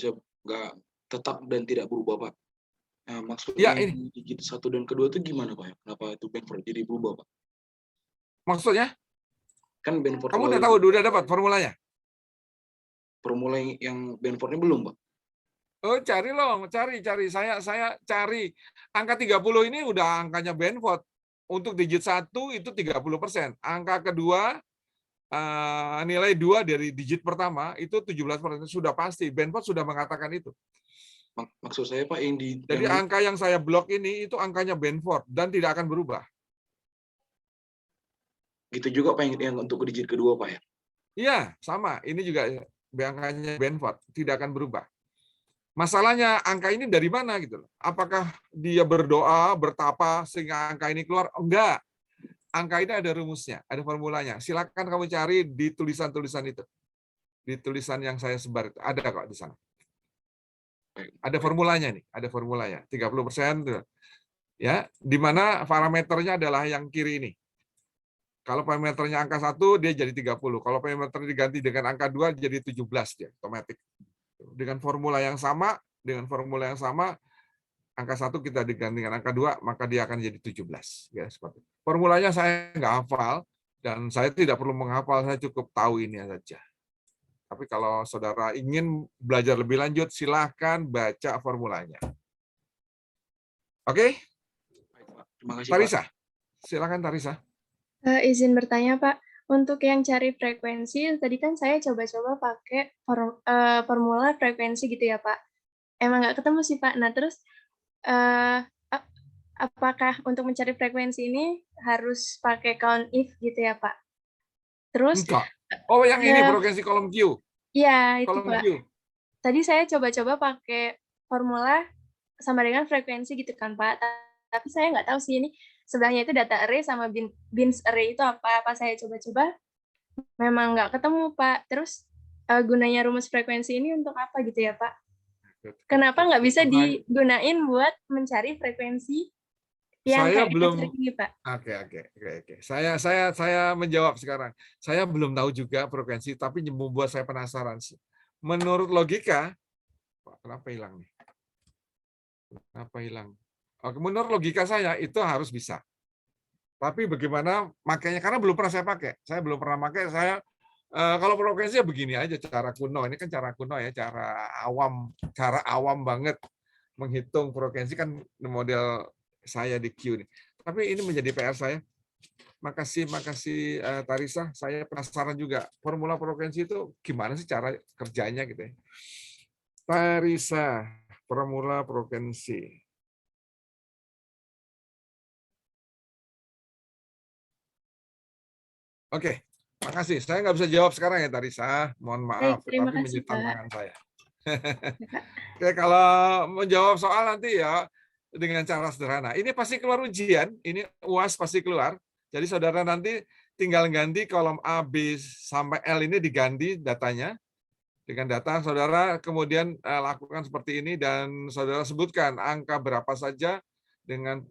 tetap dan tidak berubah, Pak. Nah, maksudnya Ya, ini. digit 1 dan kedua itu gimana, Pak? Kenapa itu Benford jadi berubah, Pak? Maksudnya? Kan Benford Kamu Law udah itu tahu, udah dapat formulanya? formula yang Benfordnya belum, Pak. Oh, cari loh, cari. Saya cari. Angka 30 ini udah angkanya Benford. Untuk digit 1 itu 30%. Angka kedua, nilai 2 dari digit pertama itu 17%. Sudah pasti. Benford sudah mengatakan itu. Maksud saya, Pak, yang di Jadi angka yang saya blok ini itu angkanya Benford dan tidak akan berubah. gitu juga, Pak, yang untuk digit kedua, Pak, ya? Iya, sama. Ini juga angkanya Benford, tidak akan berubah. Masalahnya angka ini dari mana gitu loh. Apakah dia berdoa, bertapa sehingga angka ini keluar? Enggak. Angka ini ada rumusnya, ada formulanya. Silakan kamu cari di tulisan-tulisan itu. Di tulisan yang saya sebar itu ada kok di sana. Ada formulanya nih, ada formulanya. 30%. Ya, di mana parameternya adalah yang kiri ini. Kalau parameternya angka 1, dia jadi 30. Kalau parameter diganti dengan angka 2, jadi 17 dia, otomatis. Dengan formula yang sama, angka 1 kita diganti dengan angka 2, maka dia akan jadi 17. Ya, seperti itu. Formulanya saya nggak hafal, dan saya tidak perlu menghafal, saya cukup tahu ini saja. Tapi kalau saudara ingin belajar lebih lanjut, silahkan baca formulanya. Oke? Terima kasih, Pak. Tarisa, silakan Tarisa. Izin bertanya, Pak. Untuk yang cari frekuensi, tadi kan saya coba-coba pakai formula frekuensi gitu ya, Pak. Emang nggak ketemu sih, Pak. Nah, terus apakah untuk mencari frekuensi ini harus pakai count if gitu ya, Pak? Terus, Enggak. Oh, yang ini frekuensi kolom Q. ya itu, Kolom Pak. Q. Tadi saya coba-coba pakai formula sama dengan frekuensi gitu kan, Pak. Tapi saya nggak tahu sih ini sebelahnya itu data array sama bins array itu apa. Pas saya coba-coba, memang nggak ketemu, Pak. Terus gunanya rumus frekuensi ini untuk apa gitu ya, Pak? Kenapa nggak bisa digunain buat mencari frekuensi yang Saya kayak belum kita cari ini, Pak? Oke. Saya menjawab sekarang. Saya belum tahu juga frekuensi, tapi membuat saya penasaran. Menurut logika, kenapa hilang nih? Kenapa hilang? Oke, menurut logika saya itu harus bisa. Tapi bagaimana makanya? Karena belum pernah saya pakai. Saya belum pernah pakai. Saya kalau frekuensi ya begini aja, cara kuno. Ini kan cara kuno ya, cara awam banget menghitung frekuensi kan model saya di Q nih. Tapi ini menjadi PR saya. Makasih Tarisa. Saya penasaran juga formula frekuensi itu gimana sih cara kerjanya gitu ya. Tarisa, formula frekuensi. Oke, makasih. Saya nggak bisa jawab sekarang ya Tarisa. Mohon maaf, Baik, terima tapi kasih, menjadi Pak. tantangan saya. Ya, Pak. Oke, kalau menjawab soal nanti ya dengan cara sederhana. Ini pasti keluar ujian, ini UAS pasti keluar. Jadi saudara nanti tinggal ganti kolom A, B, sampai L ini diganti datanya. Dengan data saudara kemudian lakukan seperti ini dan saudara sebutkan angka berapa saja dengan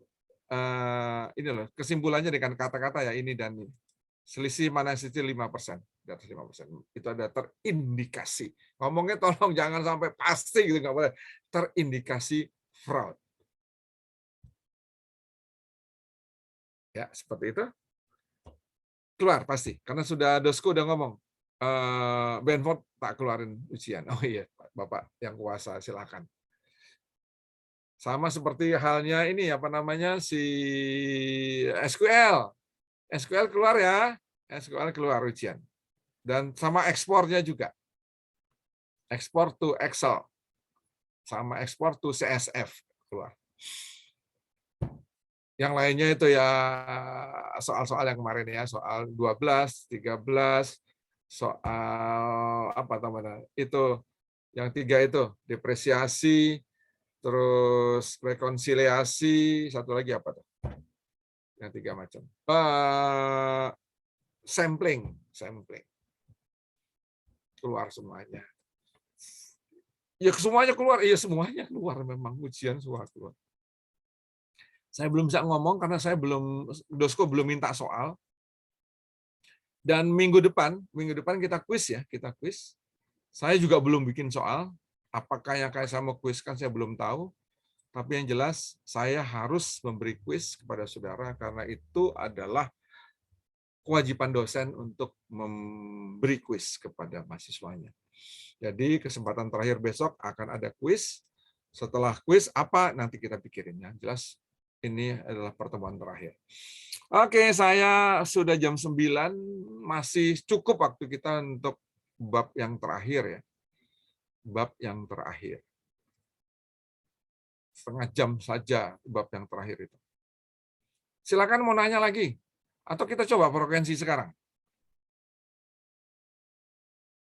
ini loh, kesimpulannya dengan kata-kata ya ini dan ini. Selisih mana sisi 5%, di atas 5%. Itu ada terindikasi. Ngomongnya tolong jangan sampai pasti gitu, nggak boleh. Terindikasi fraud. Ya, seperti itu. Keluar pasti, karena sudah Dosko udah ngomong. Benford tak keluarin ujian. Oh iya, Bapak yang kuasa, silakan. Sama seperti halnya ini apa namanya si SQL. SQL keluar ya. SQL keluar ujian. Dan sama ekspornya juga. Export to Excel. Sama export to CSV keluar. Yang lainnya itu ya soal-soal yang kemarin ya, soal 12, 13, soal apa namanya? Itu yang 3 itu, depresiasi, terus rekonsiliasi, satu lagi apa tuh? Yang 3 macam. Sampling. Keluar semuanya. Ya semuanya keluar, iya semuanya keluar memang ujian semua keluar. Saya belum bisa ngomong karena Dosko belum minta soal. Dan minggu depan kita kuis ya, Saya juga belum bikin soal. Apakah yang kayak saya mau kuiskan saya belum tahu. Tapi yang jelas saya harus memberi kuis kepada saudara karena itu adalah kewajiban dosen untuk memberi kuis kepada mahasiswanya. Jadi kesempatan terakhir besok akan ada kuis. Setelah kuis apa nanti kita pikirin ya. Jelas ini adalah pertemuan terakhir. Oke, saya sudah jam 9, masih cukup waktu kita untuk bab yang terakhir ya. Bab yang terakhir. Setengah jam saja bab yang terakhir itu. Silakan mau nanya lagi. Atau kita coba frekuensi sekarang.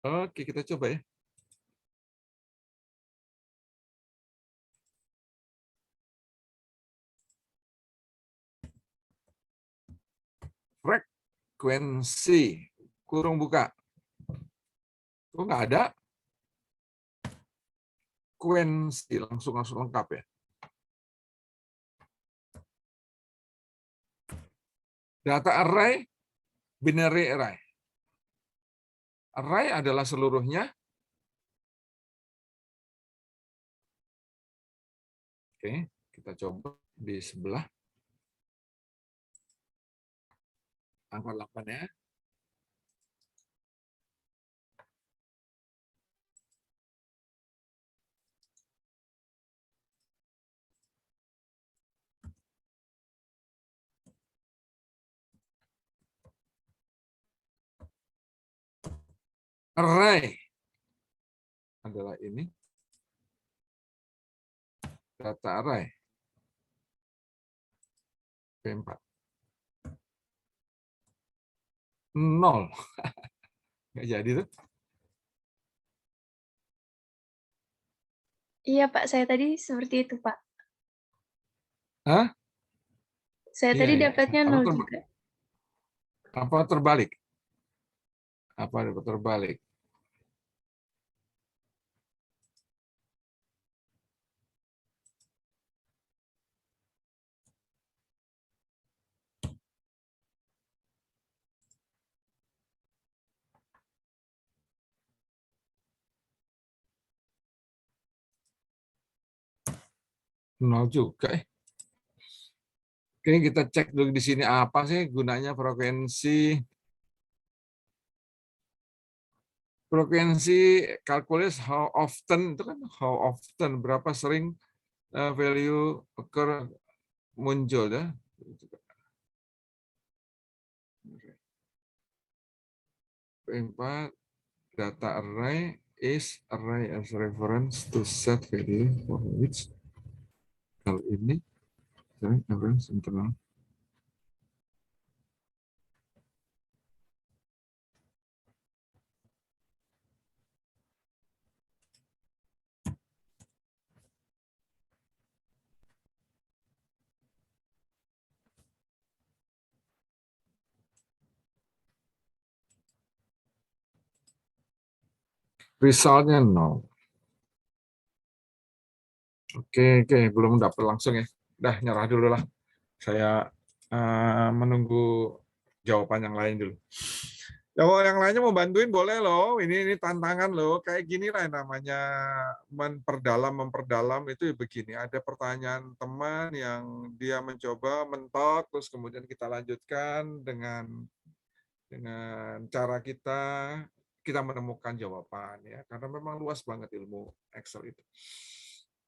Oke, kita coba ya. Frekuensi. Kurung buka. Kok nggak ada? Frekuensi. Langsung lengkap ya. Data array, binary array. Array adalah seluruhnya. Oke, kita coba di sebelah. Angka 8 ya. Array adalah ini. Data array. P4. 0. Nggak jadi tuh. Iya Pak, saya tadi seperti itu Pak. Hah? Saya Iya, tadi iya. dapatnya Apa 0 juga. Apa terbalik? Apa terbalik? Nol juga. Oke, kita cek dulu di sini apa sih gunanya frekuensi. Frekuensi calculus how often, itu kan how often, berapa sering value occur muncul ya. P4 data array is array as reference to set value for which kalau ini reference internal. Resultnya 0. Oke, belum dapat langsung ya. Udah nyerah dulu lah. Saya menunggu jawaban yang lain dulu. Kalau yang lainnya mau bantuin boleh loh. Ini tantangan loh. Kayak gini lah namanya memperdalam itu begini. Ada pertanyaan teman yang dia mencoba mentok, terus kemudian kita lanjutkan dengan cara kita menemukan jawaban ya. Karena memang luas banget ilmu Excel itu.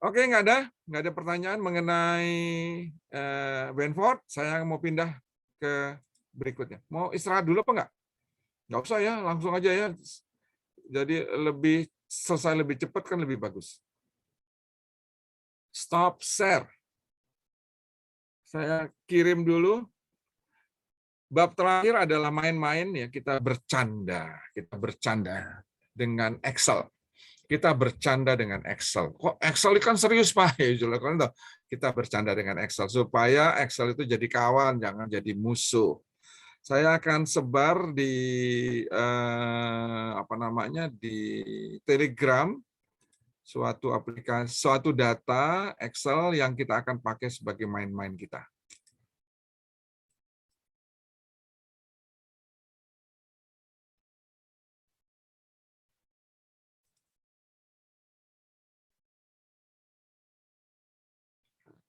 Oke, nggak ada pertanyaan mengenai Benford. Saya mau pindah ke berikutnya. Mau istirahat dulu apa nggak? Nggak usah ya, langsung aja ya. Jadi selesai lebih cepat kan lebih bagus. Stop share. Saya kirim dulu. Bab terakhir adalah main-main ya, kita bercanda dengan Excel. Kita bercanda dengan Excel. Kok Excel kan serius Pak? Kita bercanda dengan Excel supaya Excel itu jadi kawan, jangan jadi musuh. Saya akan sebar di di Telegram suatu aplikasi, suatu data Excel yang kita akan pakai sebagai main-main kita.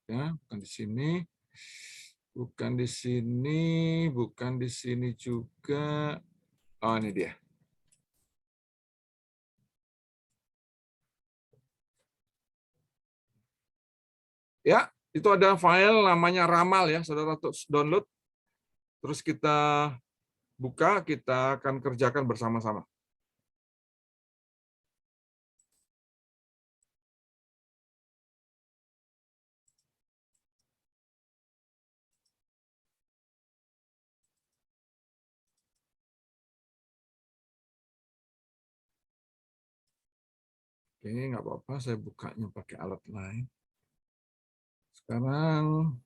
Ya, bukan di sini. Bukan di sini, bukan di sini juga. Oh, ini dia. Ya, itu ada file namanya Ramal ya, saudara download. Terus kita buka, kita akan kerjakan bersama-sama. Oke, nggak apa-apa, saya bukanya pakai alat lain. Sekarang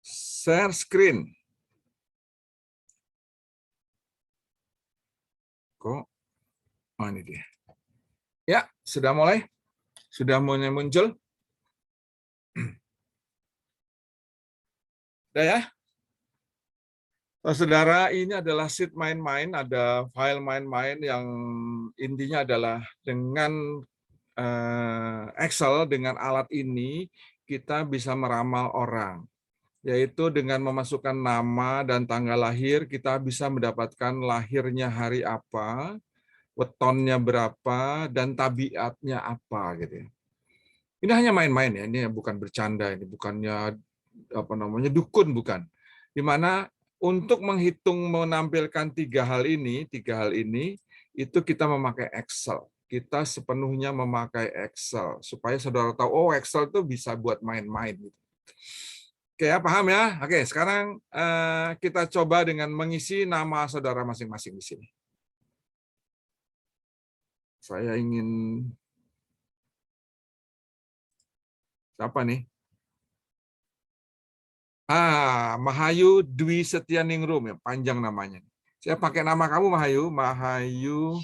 share screen. Kok? Oh, ini dia. Ya, sudah mulai. Sudah mulai muncul? Udah ya? Saudara, ini adalah sheet main-main, ada file main-main yang intinya adalah dengan Excel, dengan alat ini, kita bisa meramal orang. Yaitu dengan memasukkan nama dan tanggal lahir, kita bisa mendapatkan lahirnya hari apa, wetonnya berapa, dan tabiatnya apa. Gitu ya. Ini hanya main-main ya, ini bukan bercanda, ini bukannya dukun, bukan. Di mana untuk menghitung menampilkan tiga hal ini itu kita memakai Excel. Kita sepenuhnya memakai Excel supaya saudara tahu, oh Excel itu bisa buat main-main. Oke ya, paham ya? Oke, sekarang kita coba dengan mengisi nama saudara masing-masing di sini. Saya ingin siapa nih? Mahayu Dwi Setianingrum, ya, panjang namanya. Saya pakai nama kamu, Mahayu. Mahayu,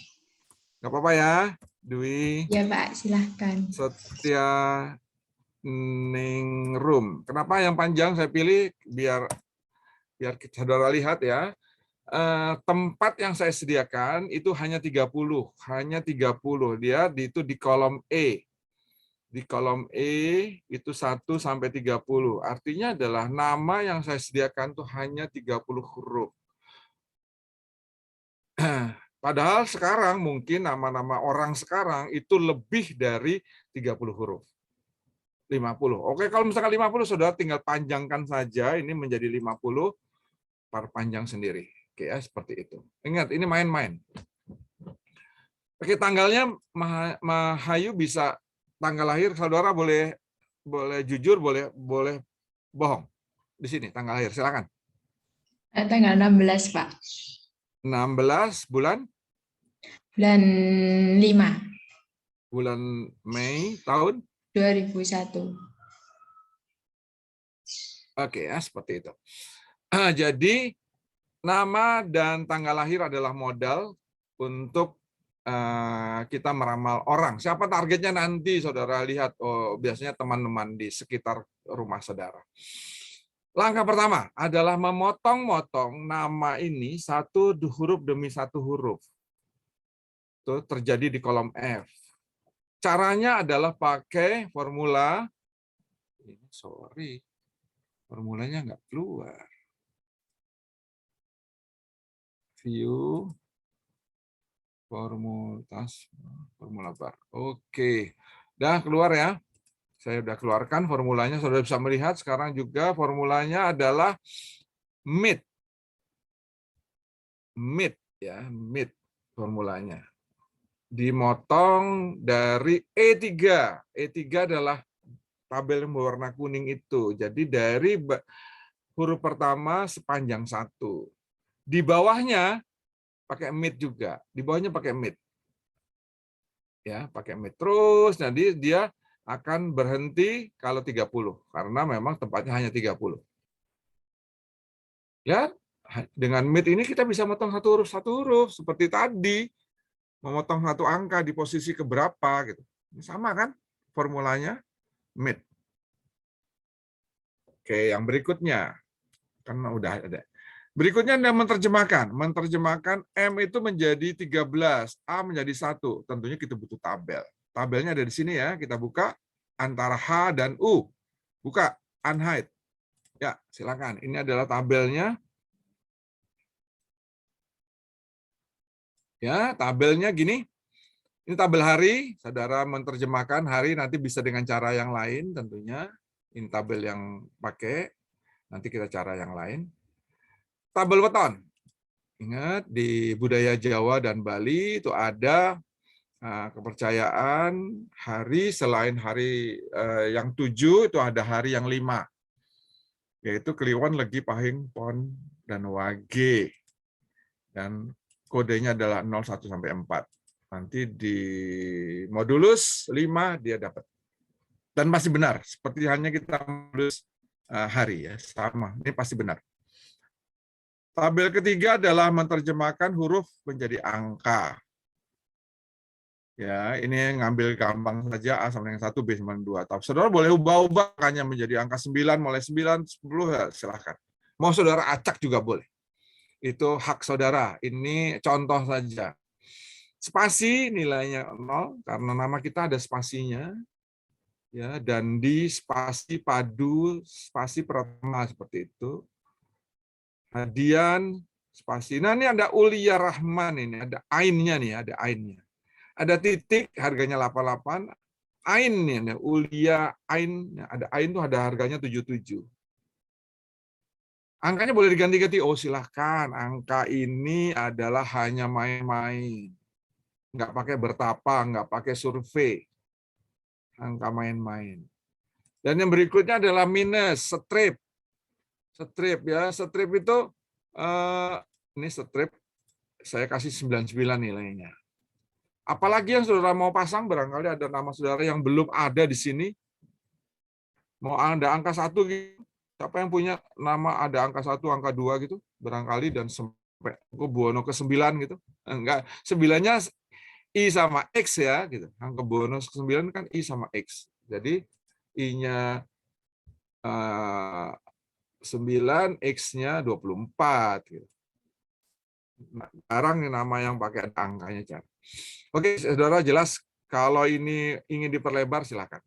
nggak apa-apa ya, Dwi. Ya Pak, silahkan. Setianingrum. Kenapa yang panjang saya pilih? Biar saudara lihat ya. Tempat yang saya sediakan itu hanya 30. Dia itu di kolom E. Di kolom E itu 1 sampai 30. Artinya adalah nama yang saya sediakan itu hanya 30 huruf. Padahal sekarang mungkin nama-nama orang sekarang itu lebih dari 30 huruf. 50. Oke, kalau misalkan 50, saudara tinggal panjangkan saja. Ini menjadi 50, perpanjang sendiri. Oke ya, seperti itu. Ingat, ini main-main. Oke, tanggalnya Mahayu bisa tanggal lahir, saudara boleh jujur, boleh bohong. Di sini tanggal lahir, silakan. Tanggal 16, Pak. 16 bulan? Bulan 5. Bulan Mei tahun? 2001. Oke ya, seperti itu. Jadi nama dan tanggal lahir adalah modal untuk kita meramal orang. Siapa targetnya nanti, saudara lihat. Oh, biasanya teman-teman di sekitar rumah saudara. Langkah pertama adalah memotong-motong nama ini satu huruf demi satu huruf. Itu terjadi di kolom F. Caranya adalah pakai formula. Sorry, formulanya nggak keluar. View. Formula bar. Oke. Udah keluar ya. Saya udah keluarkan formulanya. Saudara bisa melihat sekarang juga formulanya adalah MIT. MIT ya, MIT formulanya. Dimotong dari E3. E3 adalah tabel yang berwarna kuning itu. Jadi dari huruf pertama sepanjang 1. Di bawahnya pakai mid juga, di bawahnya pakai mid, ya pakai mid terus. Nanti dia akan berhenti kalau 30 karena memang tempatnya hanya 30. Ya, dengan mid ini kita bisa motong satu huruf seperti tadi, memotong satu angka di posisi keberapa gitu. Ini sama kan formulanya mid. Oke, yang berikutnya karena udah ada. Berikutnya Anda menerjemahkan M itu menjadi 13, A menjadi 1. Tentunya kita butuh tabel. Tabelnya ada di sini ya, kita buka antara H dan U. Buka, unhide. Ya, silakan. Ini adalah tabelnya. Ya, tabelnya gini. Ini tabel hari, saudara menerjemahkan hari nanti bisa dengan cara yang lain tentunya. Ini tabel yang pakai, nanti kita cara yang lain. Tabel weton. Ingat, di budaya Jawa dan Bali itu ada kepercayaan hari selain hari yang 7 itu ada hari yang 5. Yaitu Kliwon, Legi, Pahing, Pon, dan Wage. Dan kodenya adalah 0, 1, sampai 4. Nanti di modulus 5 dia dapat. Dan pasti benar. Seperti halnya kita modulus hari ya, sama. Ini pasti benar. Tabel ketiga adalah menerjemahkan huruf menjadi angka. Ya, ini ngambil gampang saja A sama dengan 1, B sama dengan 2. Tapi saudara boleh ubah-ubah makanya menjadi angka 9, mulai 9, 10, ya silahkan. Mau saudara acak juga boleh. Itu hak saudara. Ini contoh saja. Spasi nilainya 0, karena nama kita ada spasinya. Ya, dan di spasi padu, spasi pertama seperti itu. Hadian, spasi. Nah, ini ada Ulia Rahman ini, ada ainnya nih, ada ainnya. Ada titik, harganya 88. Ain nih, Ulia Ain, ada Ain tuh ada harganya 77. Angkanya boleh diganti-ganti. Oh, silahkan. Angka ini adalah hanya main-main. Nggak pakai bertapa, nggak pakai survei. Angka main-main. Dan yang berikutnya adalah minus, strip. Strip ya, strip itu, ini strip, saya kasih 99 nilainya. Apalagi yang saudara mau pasang, barangkali ada nama saudara yang belum ada di sini. Mau ada angka 1 gitu. Siapa yang punya nama ada angka 1, angka 2 gitu, barangkali, dan sampai Buwono ke 9 gitu. Enggak, 9-nya I sama X ya gitu. Angka Buwono ke 9 kan I sama X. Jadi I-nya 9, X-nya 24 gitu. Sekarang nama yang pakai ada angkanya, Cak. Oke, saudara jelas. Kalau ini ingin diperlebar, silakan.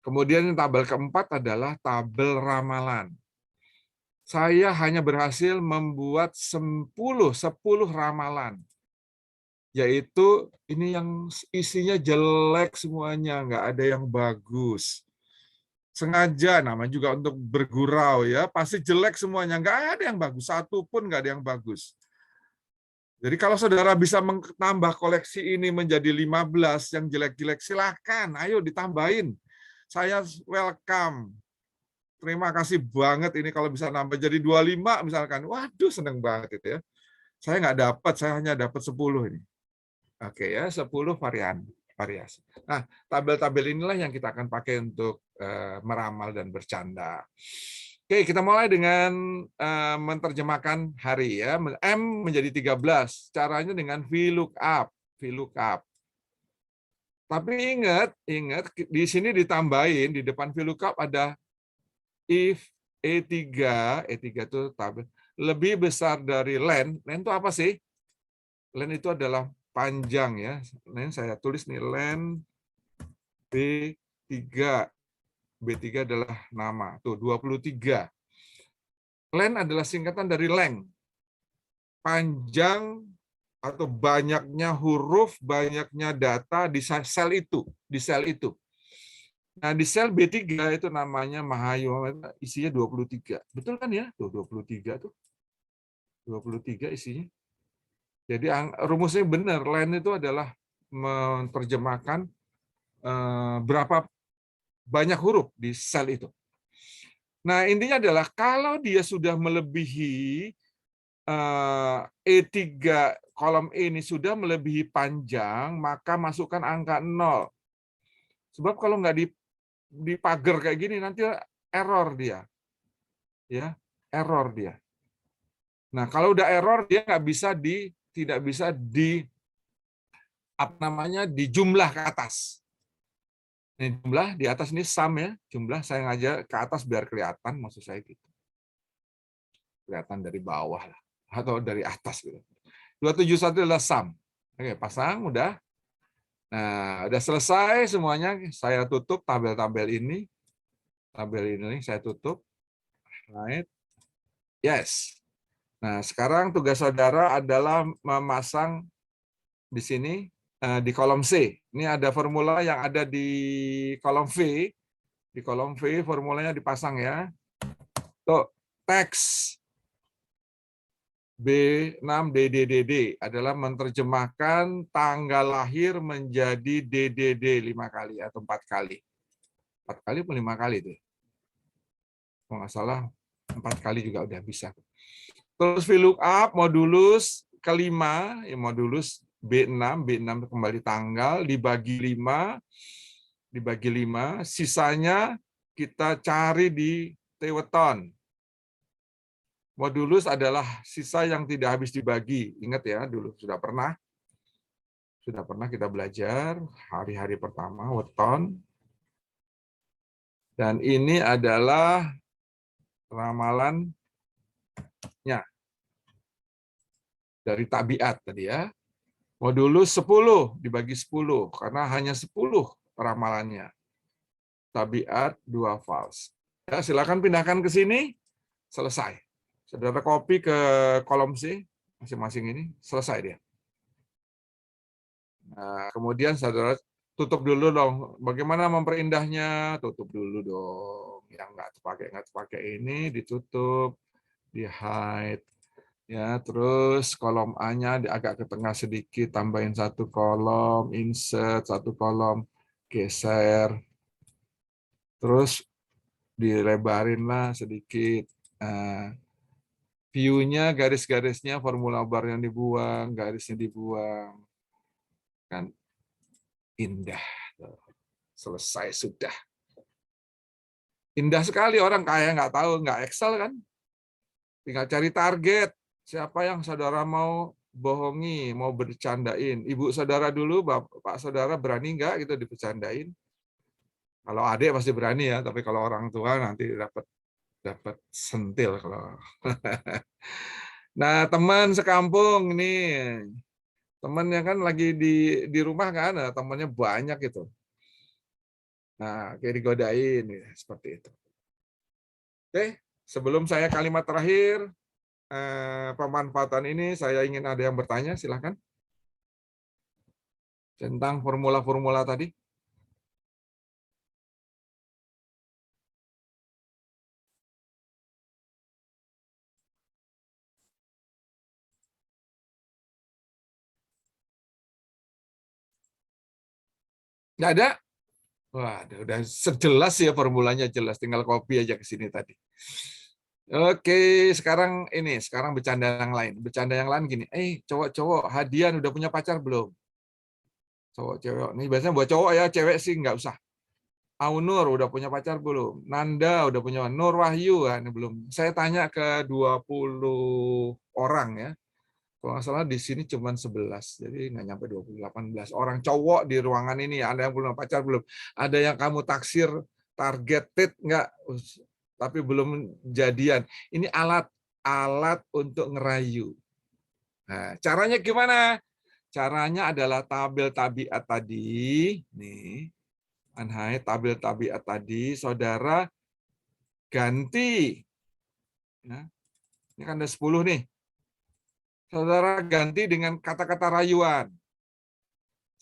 Kemudian tabel keempat adalah tabel ramalan. Saya hanya berhasil membuat 10 ramalan. Yaitu ini yang isinya jelek semuanya, nggak ada yang bagus. Sengaja, namanya juga untuk bergurau ya, pasti jelek semuanya, nggak ada yang bagus, satu pun nggak ada yang bagus. Jadi kalau saudara bisa menambah koleksi ini menjadi 15 yang jelek-jelek, silahkan, ayo ditambahin. Saya welcome. Terima kasih banget ini kalau bisa nambah jadi 25 misalkan. Waduh, seneng banget itu ya. Saya nggak dapat, saya hanya dapat 10 ini. Oke ya, 10 variasi. Nah, tabel-tabel inilah yang kita akan pakai untuk meramal dan bercanda. Oke, kita mulai dengan menerjemahkan hari ya. M menjadi 13. Caranya dengan VLOOKUP. VLOOKUP. Tapi ingat di sini ditambahin di depan VLOOKUP ada if E3 itu tabel lebih besar dari len. Len itu apa sih? Len itu adalah panjang ya. Len saya tulis nih len B3. B3 adalah nama. Tuh 23. Len adalah singkatan dari length. Panjang atau banyaknya huruf, banyaknya data di sel itu, Nah, di sel B3 itu namanya Mahayu, isinya 23. Betul kan ya? Tuh 23 tuh. 23 isinya. Jadi rumusnya benar, len itu adalah menerjemahkan berapa banyak huruf di sel itu. Nah, intinya adalah kalau dia sudah melebihi E3 kolom E ini sudah melebihi panjang, maka masukkan angka 0. Sebab kalau nggak dipagar kayak gini nanti error dia. Ya, error dia. Nah, kalau udah error dia tidak bisa dijumlah ke atas. Ini jumlah di atas ini sum ya, jumlah saya ngajak ke atas biar kelihatan, maksud saya gitu. Kelihatan dari bawah lah atau dari atas gitu. 271 adalah sum. Oke, pasang udah. Nah, udah selesai semuanya, saya tutup tabel-tabel ini. Tabel ini saya tutup. Right. Yes. Nah, sekarang tugas saudara adalah memasang di sini di kolom C. Ini ada formula yang ada di kolom V. Di kolom V formulanya dipasang ya. Tuh, teks B6 DDDD adalah menerjemahkan tanggal lahir menjadi DDD 5 kali atau 4 kali. 4 kali atau 5 kali itu. Kalau nggak salah 4 kali juga udah bisa. Terus VLOOKUP modulus kelima, ya modulus B6 kembali tanggal dibagi 5, sisanya kita cari di Teweton. Modulus adalah sisa yang tidak habis dibagi. Ingat ya, dulu sudah pernah. Sudah pernah kita belajar hari-hari pertama, weton. Dan ini adalah ramalannya dari tabiat tadi ya. Modulus 10 dibagi 10 karena hanya 10 ramalannya. Tabiat 2 fals. Ya, silakan pindahkan ke sini. Selesai. Saudara copy ke kolom C masing-masing ini, selesai dia. Nah, kemudian saudara tutup dulu dong. Bagaimana memperindahnya? Tutup dulu dong. Yang nggak terpakai ini ditutup, di hide. Ya, terus kolom A-nya agak ke tengah sedikit, tambahin 1 kolom, insert 1 kolom, geser. Terus dilebarin lah sedikit. Nah, view-nya, garis-garisnya, formula bar yang dibuang, garisnya dibuang. Kan indah. Selesai sudah. Indah sekali, orang kaya nggak tahu, nggak Excel kan. Tinggal cari target. Siapa yang saudara mau bohongi, mau bercandain. Ibu saudara dulu, bapak saudara berani nggak gitu dibercandain? Kalau adik pasti berani ya, tapi kalau orang tua nanti dapat sentil kalau. Nah, teman sekampung ini, temannya kan lagi di rumah kan, temannya banyak gitu. Nah, kayak digodain ya, seperti itu. Oke, sebelum saya kalimat terakhir pemanfaatan ini, saya ingin ada yang bertanya, silahkan. Tentang formula-formula tadi. Nggak ada? Wah, udah sejelas ya formulanya, jelas. Tinggal copy aja ke sini tadi. Oke, sekarang bercanda yang lain. Bercanda yang lain gini, cowok-cowok, Hadian udah punya pacar belum? Cowok, cewek. Ini biasanya buat cowok ya, cewek sih nggak usah. Aunur udah punya pacar belum? Nanda udah punya, Nur Wahyu kan belum. Saya tanya ke 20 orang ya. Kalau nggak salah di sini cuma 11, jadi nggak nyampe 20, 18 orang cowok di ruangan ini. Ada yang belum pacar belum? Ada yang kamu taksir targeted nggak? Tapi belum jadian. Ini alat untuk ngerayu. Nah, caranya gimana? Caranya adalah tabel tabiat tadi. Nih, anhai tabel tabiat tadi, saudara ganti. Ya, ini kan ada 10 nih. Saudara ganti dengan kata-kata rayuan.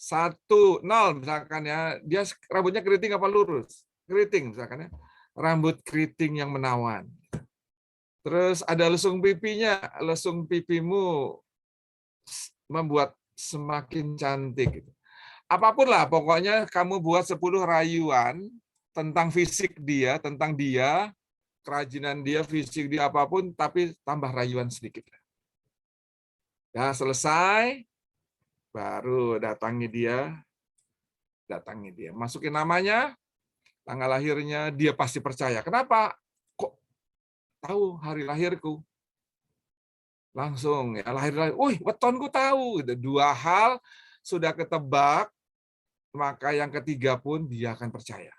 1, 0 misalkan ya, dia rambutnya keriting apa lurus? Keriting misalkan ya. Rambut keriting yang menawan. Terus ada lesung pipinya, lesung pipimu membuat semakin cantik. Apapun lah, pokoknya kamu buat 10 rayuan tentang fisik dia, tentang dia, kerajinan dia, fisik dia, apapun, tapi tambah rayuan sedikit. Ya, selesai, baru datangi dia. Masukin namanya, tanggal lahirnya, dia pasti percaya. Kenapa? Kok tahu hari lahirku? Langsung ya lahir. Wetonku tahu. 2 hal sudah ketebak, maka yang ketiga pun dia akan percaya.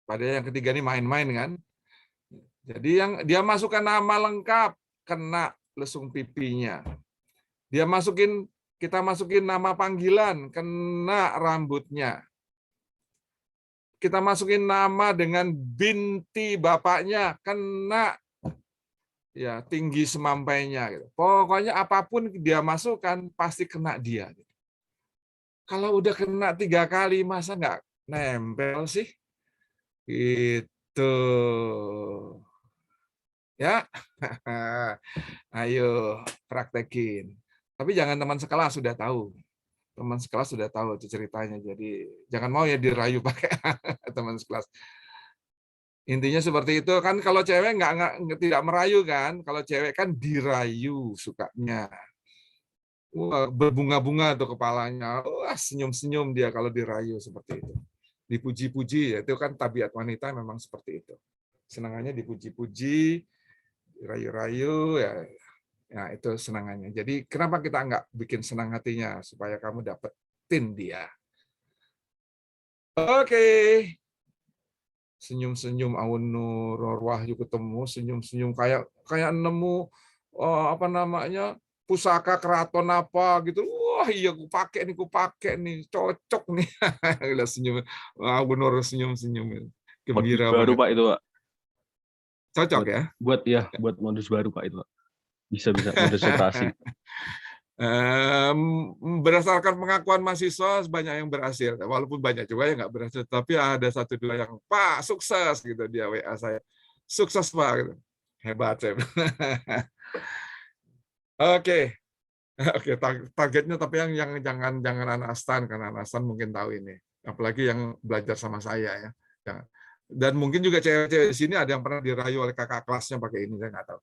Padahal yang ketiga ini main-main kan. Jadi yang dia masukkan nama lengkap, kena lesung pipinya. Kita masukin nama panggilan, kena rambutnya. Kita masukin nama dengan binti bapaknya, kena ya tinggi semampainya. Gitu. Pokoknya apapun dia masukkan, pasti kena dia. Gitu. Kalau udah kena 3 kali, masa nggak nempel sih? Gitu. Ya, ayo praktekin. Tapi jangan teman sekelas sudah tahu. Teman sekelas sudah tahu itu ceritanya. Jadi jangan mau ya dirayu pakai teman sekelas. Intinya seperti itu kan. Kalau cewek tidak merayu kan. Kalau cewek kan dirayu sukanya. Wah, berbunga-bunga tuh kepalanya. Wah, senyum-senyum dia kalau dirayu seperti itu. Dipuji-puji, ya itu kan tabiat wanita memang seperti itu. Senangannya dipuji-puji, dirayu-rayu, Ya, itu senangannya. Jadi kenapa kita nggak bikin senang hatinya supaya kamu dapetin dia. Oke. Senyum-senyum Aun Nur Wahyu ketemu, senyum-senyum kayak nemu apa namanya pusaka keraton apa gitu. Wah iya ku pakai nih, cocok nih. Lihat senyum Aun Nur senyum-senyum Modus gembira baru banget. Pak itu Pak. Cocok ya? Buat modus baru Pak itu Pak. Bisa modus operasi. Berdasarkan pengakuan mahasiswa banyak yang berhasil, walaupun banyak juga yang nggak berhasil, tapi ada 1-2 yang Pak sukses gitu, dia WA saya sukses Pak gitu. Hebat saya. Oke. Targetnya tapi yang jangan anak Astan, karena anak Astan mungkin tahu ini, apalagi yang belajar sama saya ya. Dan mungkin juga cewek-cewek di sini ada yang pernah dirayu oleh kakak kelasnya pakai ini, saya nggak tahu,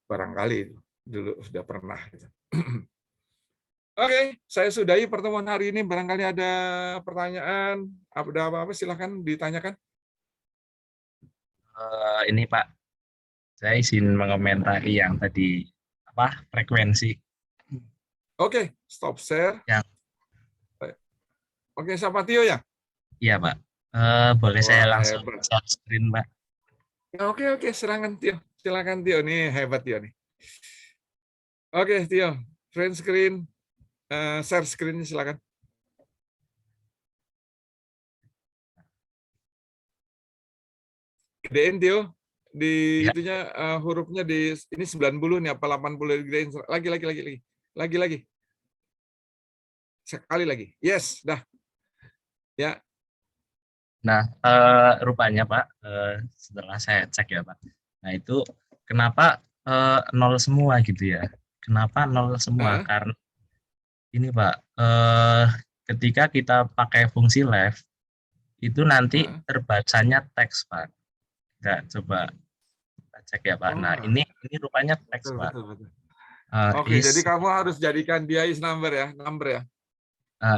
barangkali dulu sudah pernah gitu. Oke, saya sudahi pertemuan hari ini. Barangkali ada pertanyaan, ada apa-apa silahkan ditanyakan. Ini Pak, saya izin mengomentari yang tadi frekuensi. Oke, stop share. Ya. Oke, siapa Tio ya? Iya Pak. Boleh saya langsung share screen Pak? Oke, serangan Tio. Silakan Tio, nih hebat Tio nih. Oke Tio, friend screen. Share screen silakan. Gedein Tio di Ya. itunya hurufnya di ini 90 nih apa 80 digedein lagi. Sekali lagi. Yes, dah. Ya. Nah, rupanya Pak, setelah saya cek ya Pak. Nah, itu kenapa 0 semua gitu ya? Kenapa 0 semua? Karena ini Pak, ketika kita pakai fungsi left, itu nanti terbacanya teks Pak. Kita coba cek ya Pak. Nah, ini rupanya teks Pak. Betul. Oke, jadi kamu harus jadikan dia is number ya,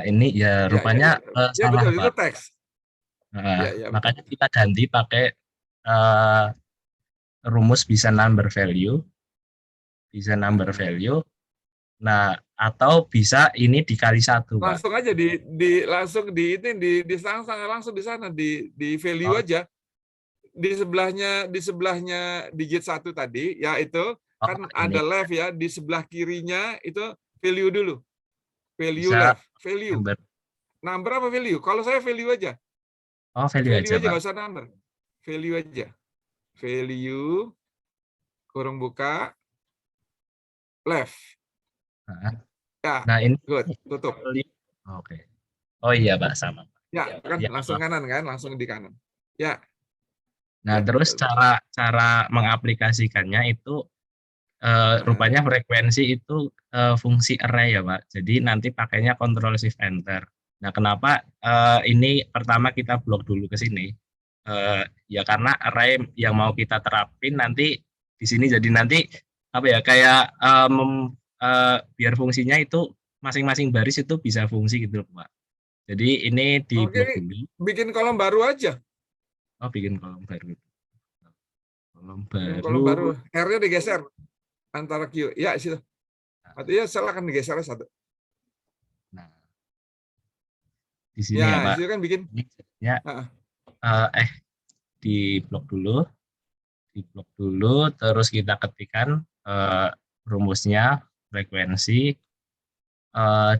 ini ya rupanya ya, salah betul, Pak. itu teks. Makanya kita ganti pakai rumus bisa number value. Nah, atau bisa ini dikali 1, Pak. Langsung aja langsung di sana di value aja. Di sebelahnya digit 1 tadi, ya itu kan ada left ya, di sebelah kirinya itu value dulu. Value bisa left, value. Number apa value? Kalau saya value aja. Oh, value aja, Pak. Nggak usah number. Value aja. Value kurung buka left. Nah, ini good, tutup. Oke. Oh iya, Pak, sama. Ya, kan ya, langsung kanan kan, langsung di kanan. Ya. Nah, terus cara mengaplikasikannya itu rupanya frekuensi itu fungsi array ya, Pak. Jadi nanti pakainya Ctrl Shift Enter. Nah, kenapa ini pertama kita blok dulu ke sini? Ya karena array yang mau kita terapin nanti di sini, jadi nanti apa ya, kayak biar fungsinya itu masing-masing baris itu bisa fungsi gitu, Pak. Jadi ini di blok dulu. Bikin kolom baru aja. Oh, bikin kolom baru. Kolom baru. R-nya digeser antara Q. Ya, situ. Artinya silakan digeser satu. Nah, di sini ya, Pak. Itu kan bikin. Ya. Di blok dulu, terus kita ketikkan rumusnya frekuensi,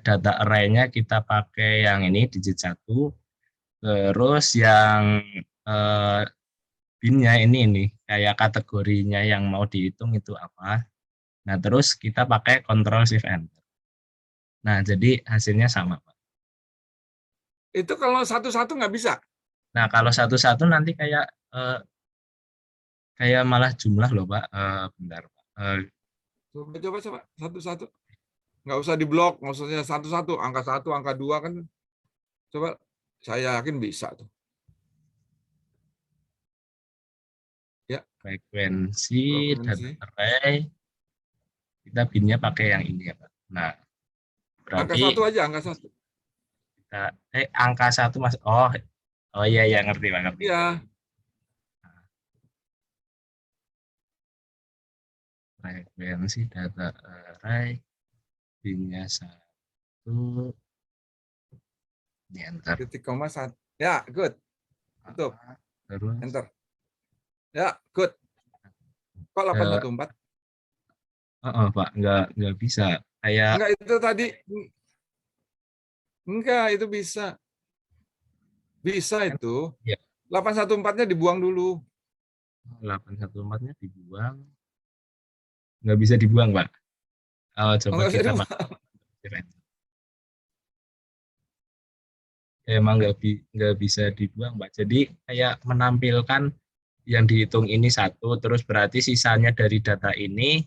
data array-nya kita pakai yang ini digit 1, terus yang bin-nya ini kayak kategorinya yang mau dihitung itu apa. Nah, terus kita pakai Ctrl Shift Enter. Nah, jadi hasilnya sama, Pak. Itu kalau satu-satu nggak bisa. Nah, kalau satu-satu nanti kayak malah jumlah loh, Pak. Bentar, Pak. Coba satu-satu. Nggak usah diblok, maksudnya satu-satu, angka 1, angka 2 kan. Coba, saya yakin bisa tuh. Ya. Frekuensi data array. Kita bin-nya pakai yang ini ya, Pak. Nah, berarti angka 1 aja, angka 1. Kita angka 1 Mas. Oh iya ngerti banget. Iya. frekuensi data array bin-nya 1 ini enter. Titik koma 1. Ya, good. Tutup. Terus Enter. Ya, good. Kok 814? Pak, nggak bisa. Kayak Enggak, itu tadi. Enggak, itu bisa. Bisa itu. ya, 814-nya dibuang dulu. 814-nya dibuang. Nggak bisa dibuang, Pak. Coba Enggak usah kita dibuang. emang nggak bisa dibuang, Pak. Jadi kayak menampilkan yang dihitung ini 1, terus berarti sisanya dari data ini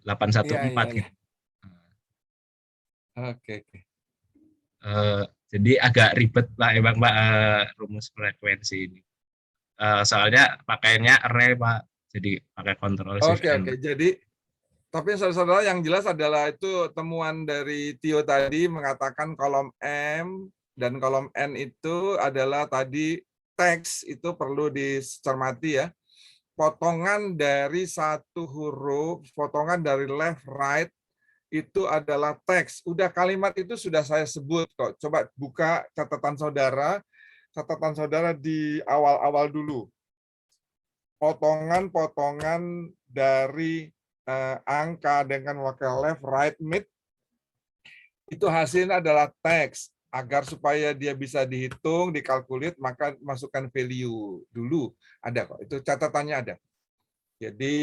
814 Iya, iya, iya. gitu. Oke. Jadi agak ribet Pak, emang Pak, rumus frekuensi ini. Soalnya pakainya array Pak, jadi pakai kontrol shift Oke. N. Jadi, tapi saudara-saudara yang jelas adalah itu temuan dari Tio tadi mengatakan kolom M dan kolom N itu adalah tadi teks itu perlu dicermati ya. Potongan dari satu huruf, potongan dari left right itu adalah teks. Udah kalimat itu sudah saya sebut kok. Coba buka catatan saudara di awal-awal dulu. Potongan-potongan dari angka dengan wakil left, right, mid, itu hasilnya adalah teks. Agar supaya dia bisa dihitung, dikalkulit, maka masukkan value dulu. Ada kok, itu catatannya ada. Jadi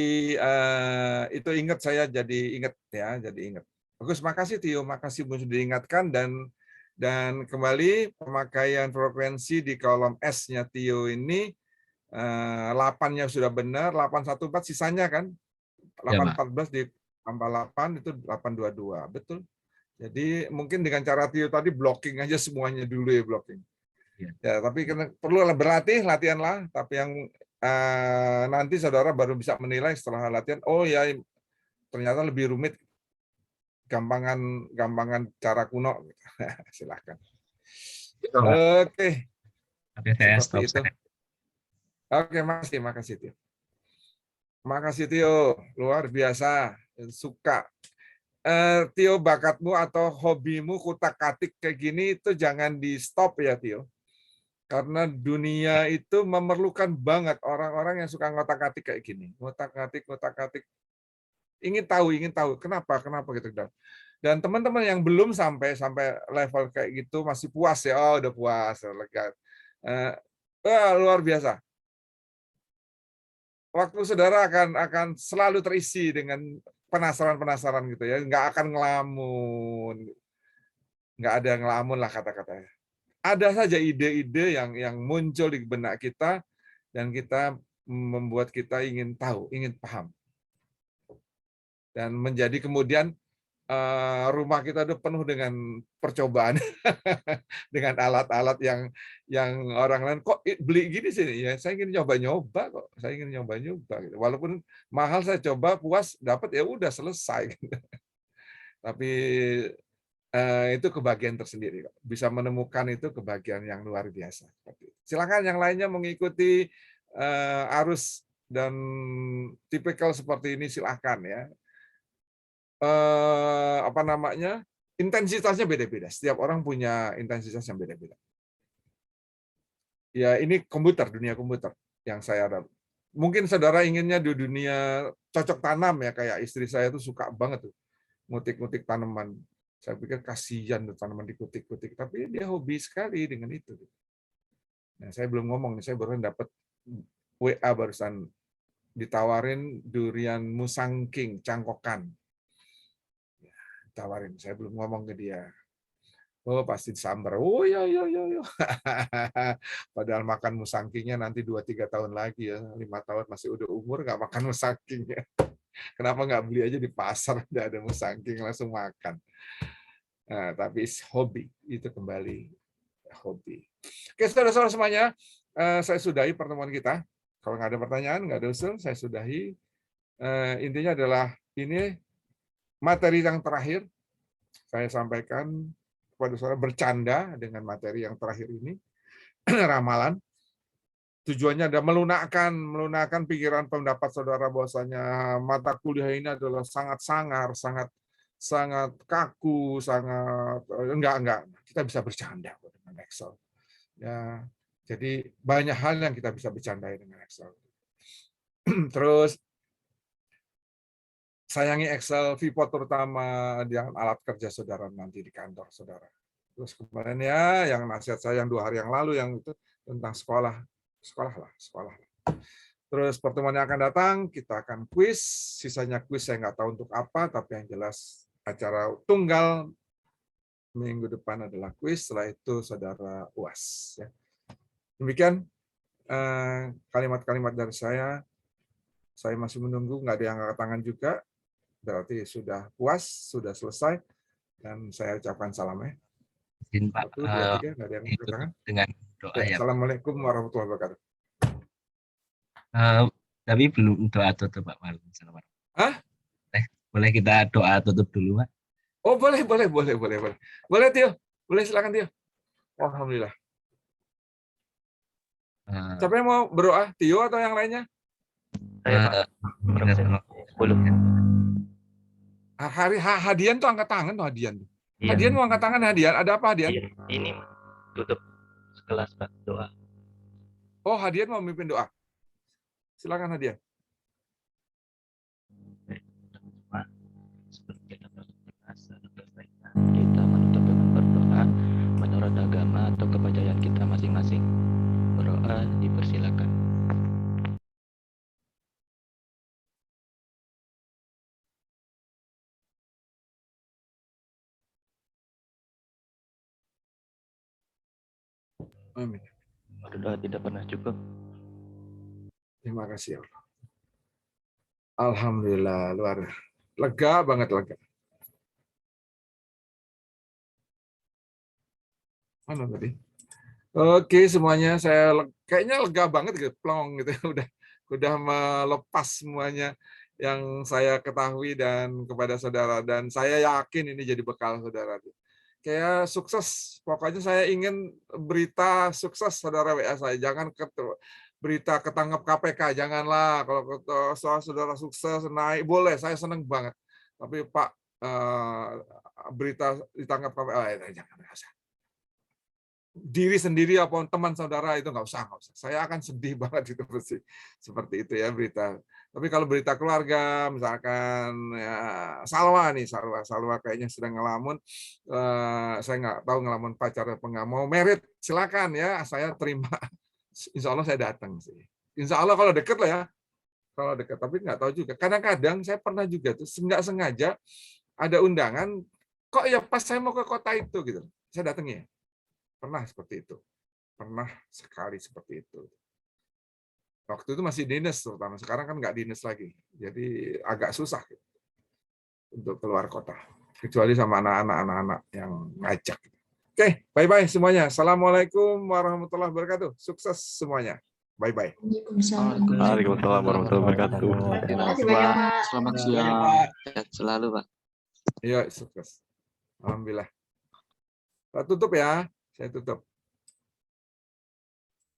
itu ingat saya jadi ingat ya, jadi ingat. Bagus, makasih Tio, makasih sudah diingatkan dan kembali pemakaian frekuensi di kolom S-nya Tio ini 8-nya sudah benar, 814 sisanya kan. 814 ditambah 8 itu 822, betul. Jadi mungkin dengan cara Tio tadi blocking aja semuanya dulu ya, blocking. Ya, tapi perlu berlatih, latihanlah. Tapi yang nanti saudara baru bisa menilai setelah latihan. Oh ya, ternyata lebih rumit, gampangan cara kuno. Silahkan. Oke. Oke, saya stop. Seperti itu. Oke, makasih Tio. Makasih Tio, luar biasa, suka. Tio, bakatmu atau hobimu kutak-katik kayak gini itu jangan di stop ya Tio. Karena dunia itu memerlukan banget orang-orang yang suka ngotak-katik kayak gini. Ngotak-katik. Ingin tahu, kenapa gitu. Dan teman-teman yang belum sampai level kayak gitu masih puas ya, oh udah puas, lega. Luar biasa. Waktu saudara akan selalu terisi dengan penasaran gitu ya, nggak akan ngelamun, nggak ada ngelamun lah kata-katanya. Ada saja ide-ide yang muncul di benak kita dan kita membuat kita ingin tahu, ingin paham, dan menjadi kemudian rumah kita itu penuh dengan percobaan dengan alat-alat yang orang lain kok beli gini sih ya, saya ingin nyoba-nyoba kok, saya ingin nyoba-nyoba gitu. Walaupun mahal saya coba, puas dapat ya udah selesai gitu. Tapi itu kebahagiaan tersendiri kok. Bisa menemukan itu kebahagiaan yang luar biasa. Silakan yang lainnya mengikuti arus dan tipikal seperti ini, silakan ya. Intensitasnya beda-beda. Setiap orang punya intensitas yang beda-beda. Ya, ini dunia komputer yang saya ada. Mungkin saudara inginnya di dunia cocok tanam ya, kayak istri saya tuh suka banget tuh ngutik-ngutik tanaman. Saya pikir kasihan tuh tanaman dikutik-kutik, tapi dia hobi sekali dengan itu. Nah, saya belum ngomong nih, saya baru dapat WA barusan ditawarin durian musangking cangkokan. Tawarin, saya belum ngomong ke dia. Oh pasti disambar. Oh ya. Padahal makan musangkingnya nanti 2-3 tahun lagi ya, 5 tahun masih udah umur nggak makan musangkingnya. Kenapa nggak beli aja di pasar, udah ada musangking langsung makan. Nah, tapi hobi itu kembali hobi. Oke, saudara-saudara semuanya, saya sudahi pertemuan kita. Kalau nggak ada pertanyaan, nggak ada usul, saya sudahi. Intinya adalah ini materi yang terakhir saya sampaikan kepada saudara, bercanda dengan materi yang terakhir ini, ramalan tujuannya ada melunakkan pikiran pendapat saudara bahwasanya mata kuliah ini adalah sangat sangar, sangat kaku, sangat enggak. Kita bisa bercanda dengan Excel. Ya, jadi banyak hal yang kita bisa bercandai dengan Excel. Terus sayangi Excel, VPOT terutama yang alat kerja saudara nanti di kantor saudara. Terus kemarin ya, yang nasihat saya yang 2 hari yang lalu yang itu tentang sekolah lah. Terus pertemuan yang akan datang kita akan kuis, sisanya kuis saya nggak tahu untuk apa, tapi yang jelas acara tunggal minggu depan adalah kuis, setelah itu saudara UAS. Ya. Demikian kalimat-kalimat dari saya. Saya masih menunggu, nggak ada yang angkat tangan juga, berarti sudah puas, sudah selesai, dan saya ucapkan salam ya. Izin Pak, 1, 2, 3, nggak ada yang angkat ditutup tangan. dengan doa Ya, ya Pak. Assalamualaikum warahmatullahi wabarakatuh. Tapi belum doa tutup Pak. Waalaikumsalam. Hah? Boleh kita doa tutup dulu Pak? Oh boleh. Boleh Tio, boleh silakan Tio. Alhamdulillah. Siapa yang mau berdoa? Tio atau yang lainnya? Saya Pak. Sebelumnya. Hadian tuh angkat tangan tuh Hadian. Iya. Hadian mau angkat tangan Hadian. Ada apa Hadian? Ini tutup sekelas Pak doa. Oh Hadian mau memimpin doa. Silakan Hadian. Sebelum kita kita menutup dengan berdoa menurut agama atau kepercayaan kita masing-masing. Berdoa dipersilakan. Amin. Berdoa tidak pernah cukup. Terima kasih ya Allah. Alhamdulillah, lega banget lega. Mana tadi? Oke semuanya, saya kayaknya lega banget gitu, plong gitu, udah melepas semuanya yang saya ketahui dan kepada saudara, dan saya yakin ini jadi bekal saudara. Kayak sukses, pokoknya saya ingin berita sukses saudara WA saya, jangan berita ketangkap KPK, janganlah. Kalau soal saudara sukses naik boleh, saya seneng banget. Tapi Pak berita ditangkap KPK, jangan. Diri sendiri apa teman saudara itu nggak usah. Saya akan sedih banget itu pasti seperti itu ya berita. Tapi kalau berita keluarga, misalkan ya, Salwa kayaknya sedang ngelamun, saya nggak tahu ngelamun pacar apa nggak mau merit, silakan ya, saya terima. Insya Allah saya datang sih. Insya Allah kalau deket lah ya, kalau deket. Tapi nggak tahu juga. Kadang-kadang saya pernah juga tuh nggak sengaja ada undangan, kok ya pas saya mau ke kota itu gitu, saya datang ya. Pernah seperti itu. Pernah sekali seperti itu. Waktu itu masih dinas terutama. Sekarang kan nggak dinas lagi. Jadi agak susah gitu, untuk keluar kota. Kecuali sama anak-anak yang ngajak. Oke, bye-bye semuanya. Assalamualaikum warahmatullahi wabarakatuh. Sukses semuanya. Bye-bye. Waalaikumsalam warahmatullahi wabarakatuh. Selamat siang. Sehat selalu Pak. Iya, sukses. Alhamdulillah. Saya tutup ya. Saya tutup.